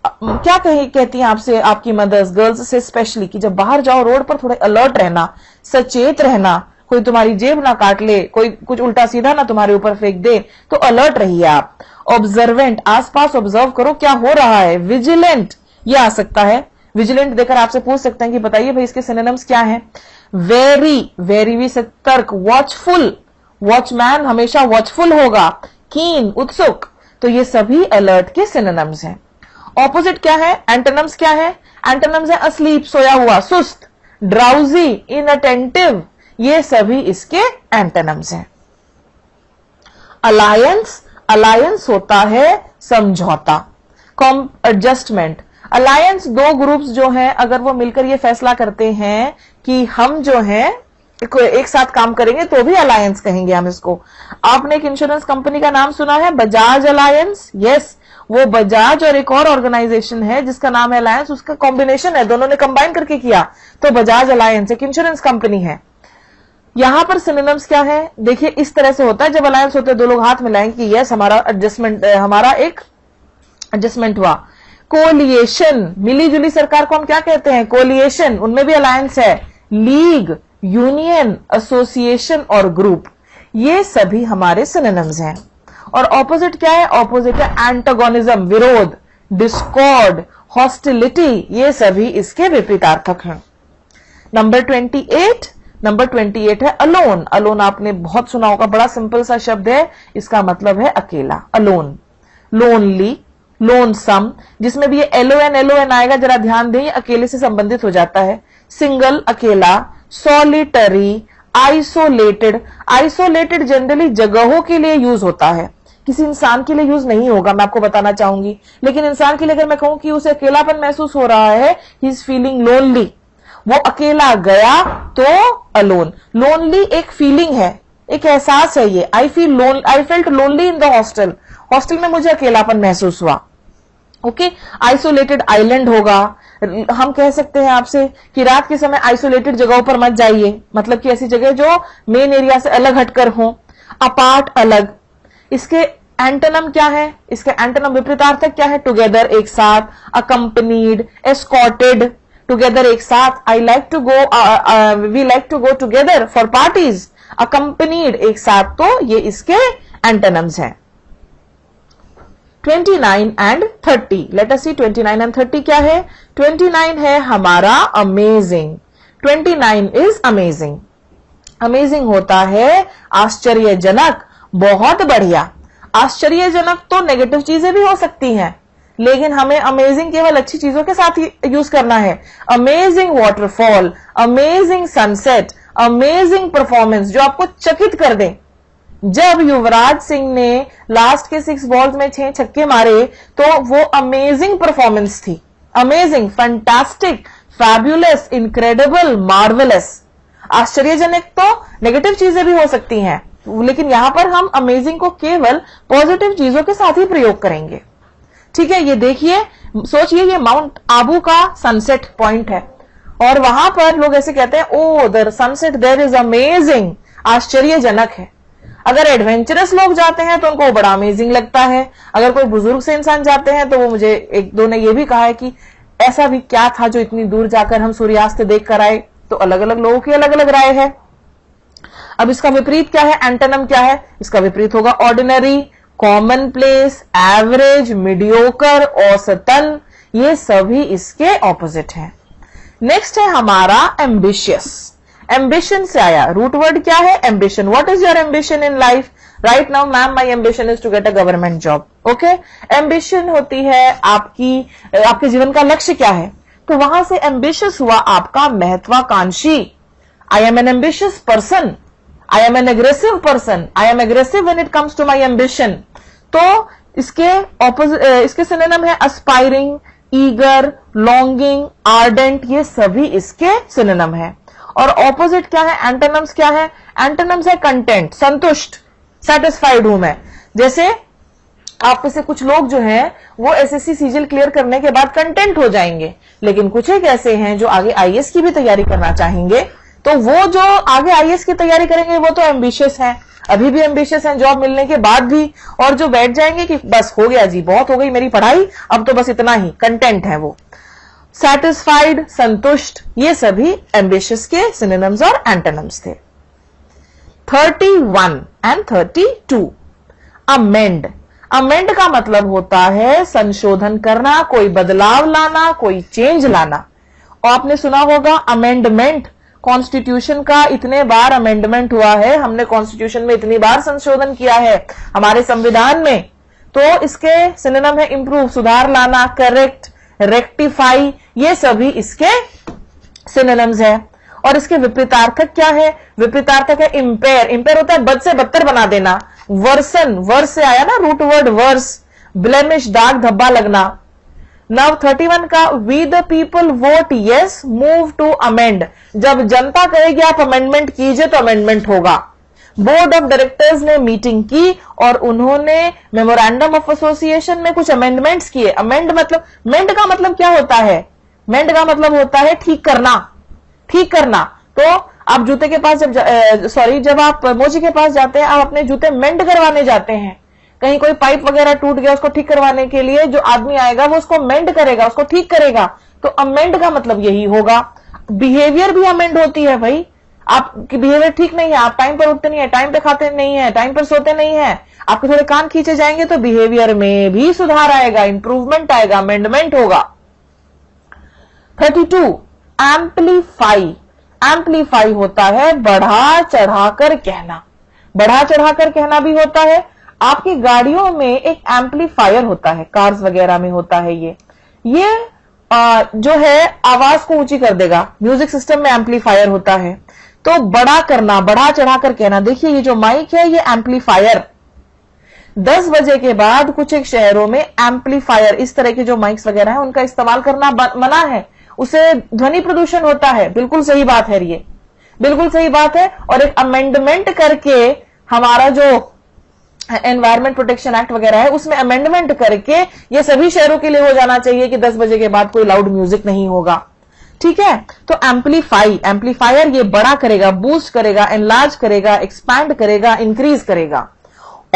Speaker 1: क्या कहती हैं आपसे आपकी मदर्स, गर्ल्स से स्पेशली, कि जब बाहर जाओ रोड पर थोड़े अलर्ट रहना, सचेत रहना, कोई तुम्हारी जेब ना काट ले, कोई कुछ उल्टा सीधा ना तुम्हारे ऊपर फेंक दे, तो अलर्ट रहिए आप। ऑब्जर्वेंट, आसपास ऑब्जर्व करो क्या हो रहा है। विजिलेंट, ये आ सकता है, विजिलेंट देकर आपसे पूछ सकते हैं कि बताइए भाई इसके सिनोनिम्स क्या हैं। वेरी, वेरी भी सतर्क। वॉचफुल, वॉचमैन हमेशा वॉचफुल होगा। कीन, उत्सुक, तो ये सभी अलर्ट के सिनोनिम्स हैं। ऑपोजिट क्या है, एंटोनिम्स क्या है, एंटोनिम्स है अस्लीप, सोया हुआ, सुस्त, ड्राउजी, इनअटेंटिव, ये सभी इसके एंटोनिम्स हैं। अलायंस, अलायंस होता है समझौता। एडजस्टमेंट, अलायंस दो ग्रुप्स जो हैं अगर वो मिलकर ये फैसला करते हैं कि हम जो हैं एक साथ काम करेंगे तो भी अलायंस कहेंगे हम इसको। आपने एक इंश्योरेंस कंपनी का नाम सुना है, बजाज अलायंस, यस, वो बजाज और एक और ऑर्गेनाइजेशन है जिसका नाम है अलायंस, उसका कॉम्बिनेशन है, दोनों ने कंबाइन करके किया तो बजाज अलायंस एक इंश्योरेंस कंपनी है। यहां पर सिनोनिम्स क्या है, देखिए इस तरह से होता है जब अलायंस होते हैं दो लोग हाथ मिलाएंगे कि यस हमारा एडजस्टमेंट, हमारा एक एडजस्टमेंट हुआ। कोलिएशन, मिली जुली सरकार को हम क्या कहते हैं, कोलिएशन, उनमें भी अलायंस है। लीग, यूनियन, एसोसिएशन और ग्रुप, ये सभी हमारे सिनोनिम्स हैं। और ऑपोजिट क्या है, ऑपोजिट है एंटागोनिज्म, विरोध, डिस्कॉर्ड, हॉस्टिलिटी, ये सभी इसके विपरीतार्थक हैं। नंबर 28, नंबर 28 है अलोन। अलोन आपने बहुत सुना होगा, बड़ा सिंपल सा शब्द है, इसका मतलब है अकेला, अलोन। लोनली, लोनसम, जिसमें भी ये एलओएन आएगा जरा ध्यान दें, ये अकेले से संबंधित हो जाता है। सिंगल, अकेला। सॉलिटरी, आइसोलेटेड, आइसोलेटेड जनरली जगहों के लिए यूज होता है, किसी इंसान के लिए यूज नहीं होगा, मैं आपको बताना चाहूंगी। लेकिन इंसान के लिए अगर मैं कहूं कि उसे अकेलापन महसूस हो रहा है, ही इज फीलिंग लोनली, वो अकेला गया तो अलोन। लोनली एक फीलिंग है, एक एहसास है ये, I felt lonely in the hostel, hostel में मुझे अकेलापन महसूस हुआ। ओके, आइसोलेटेड आइलैंड होगा। हम कह सकते हैं आपसे कि रात के समय आइसोलेटेड जगहों पर मत जाइए, मतलब कि ऐसी जगह जो मेन एरिया से अलग हटकर हो। अपार्ट, अलग। इसके एंटोनिम क्या है, इसके एंटोनिम विपरीतार्थक क्या है, टुगेदर, एक साथ। अकंपनीड, एस्कॉर्टेड, टुगेदर, एक साथ। I like to go, we like to go together for parties, accompanied, एक साथ, तो ये इसके एंटोनिम्स हैं। 29 and 30, let us see 29 and 30 क्या है। 29 है हमारा अमेजिंग, 29 इज अमेजिंग। अमेजिंग होता है आश्चर्यजनक, बहुत बढ़िया। आश्चर्यजनक तो नेगेटिव चीजें भी हो सकती हैं, लेकिन हमें अमेजिंग केवल अच्छी चीजों के साथ ही यूज करना है। Amazing waterfall, amazing sunset, amazing performance, जो आपको चकित कर दे। जब युवराज सिंह ने लास्ट के 6 बॉल्स में 6 छक्के मारे तो वो अमेजिंग परफॉर्मेंस थी, amazing, fantastic, fabulous, incredible, marvellous. आश्चर्यजनक तो नेगेटिव चीजें भी हो सकती हैं, लेकिन यहां पर हम अमेजिंग को केवल पॉजिटिव चीजों के साथ ही प्रयोग करेंगे। ठीक है, ये देखिए, सोचिए ये माउंट आबू का सनसेट पॉइंट है और वहां पर लोग ऐसे कहते हैं, oh the sunset there is amazing, आश्चर्यजनक है। अगर एडवेंचरस लोग जाते हैं तो उनको बड़ा अमेजिंग लगता है। अगर कोई बुजुर्ग से इंसान जाते हैं तो वो, मुझे एक दो ने ये भी कहा है कि ऐसा भी क्या था जो इतनी दूर जाकर हम सूर्यास्त देख कर आए। तो अलग अलग लोगों की अलग अलग राय है। अब इसका विपरीत क्या है, एंटोनिम क्या है, इसका विपरीत होगा ordinary, common place, average, mediocre, औसतन, ये सभी इसके ऑपोजिट हैं। नेक्स्ट है हमारा एम्बिशियस। एम्बिशन से आया, रूट वर्ड क्या है, ambition. What is your ambition in life? Right now ma'am my ambition is to get a government job. Okay, ambition होती है आपके जीवन का लक्ष्य क्या है, तो वहां से एम्बिशियस हुआ आपका महत्वाकांक्षी। I am an ambitious person, I am an aggressive person, I am aggressive when it comes to my ambition. तो इसके सिनोनिम है अस्पायरिंग, ईगर, लॉन्गिंग, आर्डेंट, ये सभी इसके सिनोनिम है। और ऑपोजिट क्या है, एंटोनिम्स क्या है? एंटोनिम्स है कंटेंट, संतुष्ट, सेटिस्फाइड हूं मैं। जैसे आप में से कुछ लोग जो हैं वो एसएससी सीजीएल क्लियर करने के बाद कंटेंट हो जाएंगे, लेकिन कुछ एक ऐसे हैं जो आगे आईएएस की भी तैयारी करना चाहेंगे, तो वो जो आगे आईएएस की तैयारी करेंगे वो तो एम्बिशियस हैं, अभी भी एम्बिशियस हैं जॉब मिलने के बाद भी, और जो बैठ जाएंगे कि बस हो गया जी, बहुत हो गई मेरी पढ़ाई, अब तो बस इतना ही, कंटेंट है वो। सैटिस्फाइड, संतुष्ट, ये सभी एम्बिशियस के सिनोनिम्स और एंटोनिम्स थे। 31 एंड 32, अमेंड। अमेंड का मतलब होता है संशोधन करना, कोई बदलाव लाना, कोई चेंज लाना। और आपने सुना होगा अमेंडमेंट, कॉन्स्टिट्यूशन का इतने बार अमेंडमेंट हुआ है, हमने कॉन्स्टिट्यूशन में इतनी बार संशोधन किया है हमारे संविधान में, तो इसके सिनोनिम है इंप्रूव, सुधार लाना, करेक्ट, रेक्टिफाई, ये सभी इसके सिनोनिम्स है। और इसके विपरीतार्थक क्या है? विपरीतार्थक है इंपेयर, इंपेयर होता है बद से बदतर बना देना। वर्सन, वर्स से आया ना रूट वर्ड वर्स, ब्लेमिश, दाग धब्बा लगना। नाउ 31 का we the people vote yes move to amend, जब जनता कहेगी आप अमेंडमेंट कीजिए तो अमेंडमेंट होगा। बोर्ड ऑफ डायरेक्टर्स ने मीटिंग की और उन्होंने मेमोरेंडम ऑफ एसोसिएशन में कुछ अमेंडमेंट्स किए। अमेंड मतलब, मेंड का मतलब क्या होता है? मेंड का मतलब होता है ठीक करना, ठीक करना। तो आप जूते के पास जब आप मोची के पास जाते हैं, आप अपने जूते मेंड करवाने जाते हैं, कहीं कोई पाइप वगैरह टूट गया उसको ठीक करवाने के लिए जो आदमी आएगा वो उसको मेंड करेगा, उसको ठीक करेगा। तो अमेंड का मतलब यही होगा। बिहेवियर भी अमेंड होती है भाई, आपकी बिहेवियर ठीक नहीं है, आप टाइम पर उठते नहीं है, टाइम पे खाते नहीं है, टाइम पर सोते नहीं है, आपके थोड़े कान खींचे जाएंगे तो बिहेवियर में भी सुधार आएगा, इंप्रूवमेंट आएगा, अमेंडमेंट होगा। 32 एम्पलीफाई। एम्पलीफाई होता है बढ़ा चढ़ाकर कहना, बढ़ा चढ़ाकर कहना भी होता है। आपकी गाड़ियों में एक एम्पलीफायर होता है, कार्स वगैरह में होता है ये जो है आवाज को ऊंची कर देगा, म्यूजिक सिस्टम में एम्पलीफायर होता है। तो बड़ा करना, बढ़ा चढ़ाकर कहना। देखिए ये जो माइक है ये एम्पलीफायर, 10 बजे के बाद कुछ एक शहरों में एम्पलीफायर, इस तरह के जो माइक्स वगैरह है उनका इस्तेमाल करना मना है, उसे ध्वनि प्रदूषण होता है। बिल्कुल सही बात है, ये बिल्कुल सही बात है। और एक अमेंडमेंट करके हमारा जो एनवायरमेंट प्रोटेक्शन एक्ट वगैरह है उसमें अमेंडमेंट करके ये सभी शहरों के लिए हो जाना चाहिए कि 10 बजे के बाद कोई लाउड म्यूजिक नहीं होगा। ठीक है, तो एम्पलीफाई, एम्पलीफायर ये बड़ा करेगा, बूस्ट करेगा, एनलार्ज करेगा, एक्सपैंड करेगा, इंक्रीज करेगा।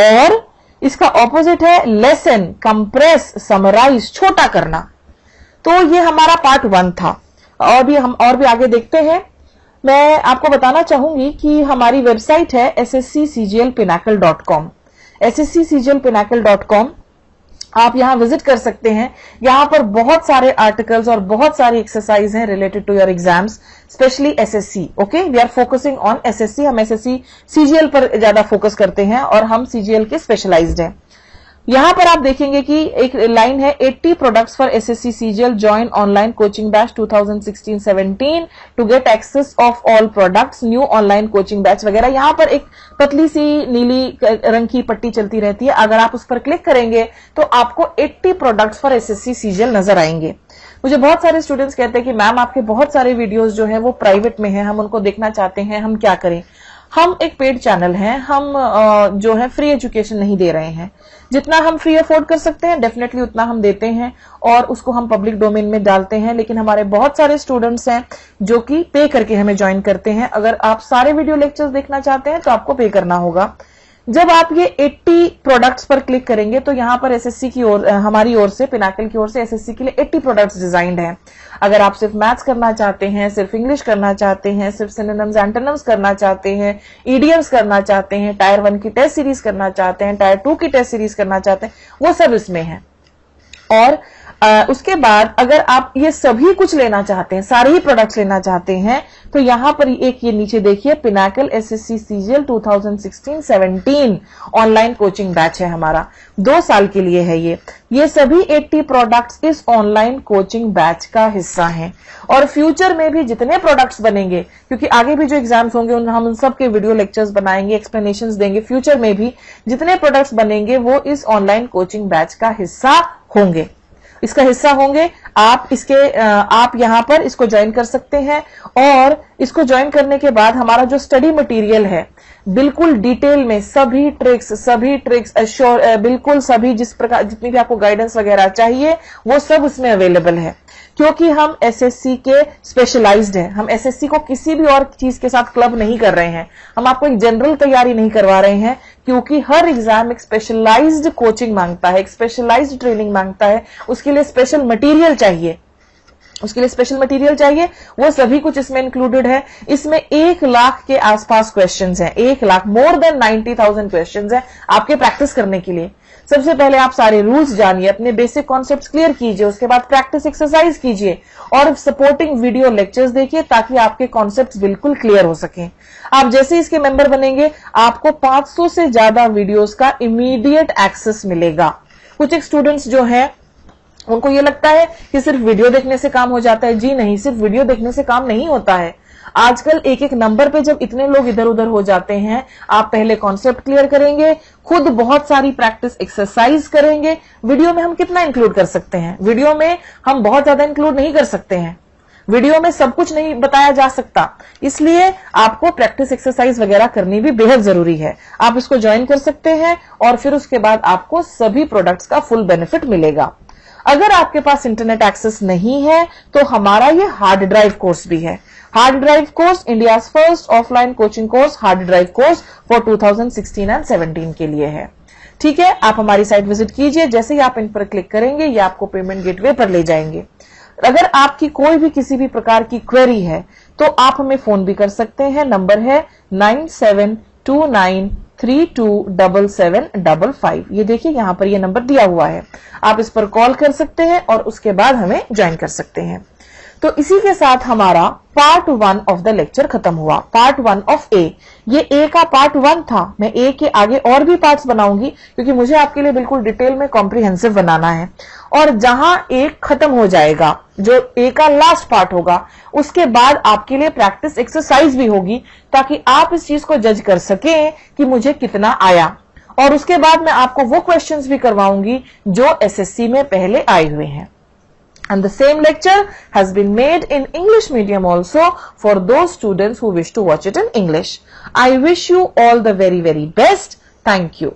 Speaker 1: और इसका ऑपोजिट है लेसन, कंप्रेस, समराइज, छोटा करना। तो ये हमारा पार्ट 1 था। और भी आगे देखते हैं। मैं आपको बताना चाहूंगी कि हमारी वेबसाइट है ssccglpinacle.com, ssccglpinacle.com। आप यहां विजिट कर सकते हैं। यहां पर बहुत सारे आर्टिकल्स और बहुत सारी एक्सरसाइज हैं related to your exams, specially SSC. Okay, we are focusing on SSC. हम एसएससी सीजीएल पर ज्यादा फोकस करते हैं और हम सीजीएल के स्पेशलाइज्ड हैं। यहां पर आप देखेंगे कि एक लाइन है 80 products for SSC CGL, join online coaching batch 2016-17 to get access of all products, new online coaching batch वगैरह। यहां पर एक पतली सी नीली रंग की पट्टी चलती रहती है, अगर आप उस पर क्लिक करेंगे तो आपको 80 प्रोडक्ट्स फॉर एसएससी सीजीएल नजर आएंगे। मुझे बहुत सारे स्टूडेंट्स कहते हैं कि मैम आपके बहुत सारे वीडियोस जो है वो प्राइवेट में है, हम उनको देखना चाहते हैं, हम क्या करें? हम एक पेड चैनल हैं, हम जो है फ्री एजुकेशन नहीं दे रहे हैं। जितना हम फ्री अफोर्ड कर सकते हैं डेफिनेटली उतना हम देते हैं और उसको हम पब्लिक डोमेन में डालते हैं। लेकिन हमारे बहुत सारे स्टूडेंट्स हैं जो कि पे करके हमें ज्वाइन करते हैं। अगर आप सारे वीडियो लेक्चर्स देखना चाहते हैं तो आपको पे करना होगा। जब आप ये 80 प्रोडक्ट्स पर क्लिक करेंगे तो यहां पर एसएससी की ओर, हमारी ओर से, पिनाकल की ओर से एसएससी के लिए 80 प्रोडक्ट्स डिजाइंड हैं। अगर आप सिर्फ मैथ्स करना चाहते हैं, सिर्फ इंग्लिश करना चाहते हैं, सिर्फ सिनोनिम्स एंटोनिम्स करना चाहते हैं, ईडीएम्स करना चाहते हैं, टायर 1 की टेस्ट सीरीज करना चाहते हैं, टायर 2 की टेस्ट सीरीज करना चाहते हैं, वो सब इसमें है। और उसके बाद अगर आप ये सभी कुछ लेना चाहते हैं, सारे ही प्रोडक्ट्स लेना चाहते हैं, तो यहां पर एक ये नीचे देखिए Pinnacle SSC CGL 2016-17 online coaching batch है हमारा, 2 साल के लिए है ये सभी 80 प्रोडक्ट्स इस ऑनलाइन कोचिंग बैच का हिस्सा हैं। और फ्यूचर में भी जितने प्रोडक्ट्स बनेंगे, क्योंकि आगे भी जो एग्जाम्स होंगे हम उन सब के वीडियो लेक्चर्स बनाएंगे, एक्सप्लेनेशंस देंगे, फ्यूचर में भी जितने प्रोडक्ट्स बनेंगे वो इस ऑनलाइन कोचिंग बैच का हिस्सा होंगे। इसका हिस्सा होंगे। आप यहां पर इसको ज्वाइन कर सकते हैं और इसको ज्वाइन करने के बाद हमारा जो स्टडी मटेरियल है बिल्कुल डिटेल में सभी ट्रिक्स बिल्कुल सभी जितनी भी आपको गाइडेंस वगैरह चाहिए वो सब उसमें अवेलेबल है। क्योंकि हम एसएससी के स्पेशलाइज्ड हैं, हम एसएससी को किसी भी और चीज के साथ क्लब नहीं कर रहे हैं, हम आपको एक जनरल तैयारी नहीं करवा रहे हैं, क्योंकि हर एग्जाम एक स्पेशलाइज्ड कोचिंग मांगता है, एक स्पेशलाइज्ड ट्रेनिंग मांगता है, उसके लिए स्पेशल मटेरियल चाहिए, वो सभी कुछ इसमें इंक्लूडेड है। इसमें 1 लाख के आसपास क्वेश्चंस हैं, 1 लाख, मोर देन 90,000 क्वेश्चंस हैं आपके प्रैक्टिस करने के लिए। सबसे पहले आप सारे रूल्स जानिए, अपने बेसिक कॉन्सेप्ट्स क्लियर कीजिए, उसके बाद प्रैक्टिस एक्सरसाइज कीजिए और सपोर्टिंग वीडियो लेक्चर्स देखिए ताकि आपके कॉन्सेप्ट्स बिल्कुल क्लियर हो सकें। आप जैसे ही इसके मेंबर बनेंगे आपको 500 से ज्यादा वीडियोस का इमीडिएट एक्सेस मिलेगा। कुछ एक स्टूडेंट्स जो हैं उनको ये लगता है कि सिर्फ वीडियो देखने से काम हो जाता है। जी नहीं, सिर्फ वीडियो देखने से काम नहीं होता है। आजकल एक एक नंबर पे जब इतने लोग इधर उधर हो जाते हैं, आप पहले कॉन्सेप्ट क्लियर करेंगे, खुद बहुत सारी प्रैक्टिस एक्सरसाइज करेंगे। वीडियो में हम कितना इंक्लूड कर सकते हैं? वीडियो में हम बहुत ज्यादा इंक्लूड नहीं कर सकते हैं, वीडियो में सब कुछ नहीं बताया जा सकता, इसलिए आपको प्रैक्टिस एक्सरसाइज वगैरह करनी भी बेहद जरूरी है। आप इसको ज्वाइन कर सकते हैं और फिर उसके बाद आपको सभी प्रोडक्ट्स का फुल बेनिफिट मिलेगा। अगर आपके पास इंटरनेट एक्सेस नहीं है तो हमारा ये हार्ड ड्राइव कोर्स भी है। Hard drive course India's first offline coaching course hard drive course for 2016 and 17 के लिए है। ठीक है, आप हमारी साइट विजिट कीजिए, जैसे ही आप इन पर क्लिक करेंगे ये आपको पेमेंट गेटवे पर ले जाएंगे। अगर आपकी कोई भी किसी भी प्रकार की क्वेरी है तो आप हमें फोन भी कर सकते हैं। नंबर है 9729327755। ये देखिए यहां पर ये नंबर दिया हुआ है, आप इस पर कॉल कर सकते हैं और उसके बाद हमें ज्वाइन कर सकते हैं। तो इसी के साथ हमारा पार्ट 1 ऑफ द लेक्चर खत्म हुआ। पार्ट 1 ऑफ ए, ये ए का पार्ट 1 था। मैं ए के आगे और भी पार्ट्स बनाऊंगी क्योंकि मुझे आपके लिए बिल्कुल डिटेल में कॉम्प्रिहेंसिव बनाना है। और जहां ए खत्म हो जाएगा, जो ए का लास्ट पार्ट होगा, उसके बाद आपके लिए प्रैक्टिस एक्सरसाइज भी होगी ताकि आप इस चीज को जज कर सकें कि मुझे कितना आया। और उसके बाद मैं आपको वो क्वेश्चंस भी करवाऊंगी जो एसएससी में पहले आए हुए हैं। And the same lecture has been made in English medium also for those students who wish to watch it in English. I wish you all the very, very best. Thank you.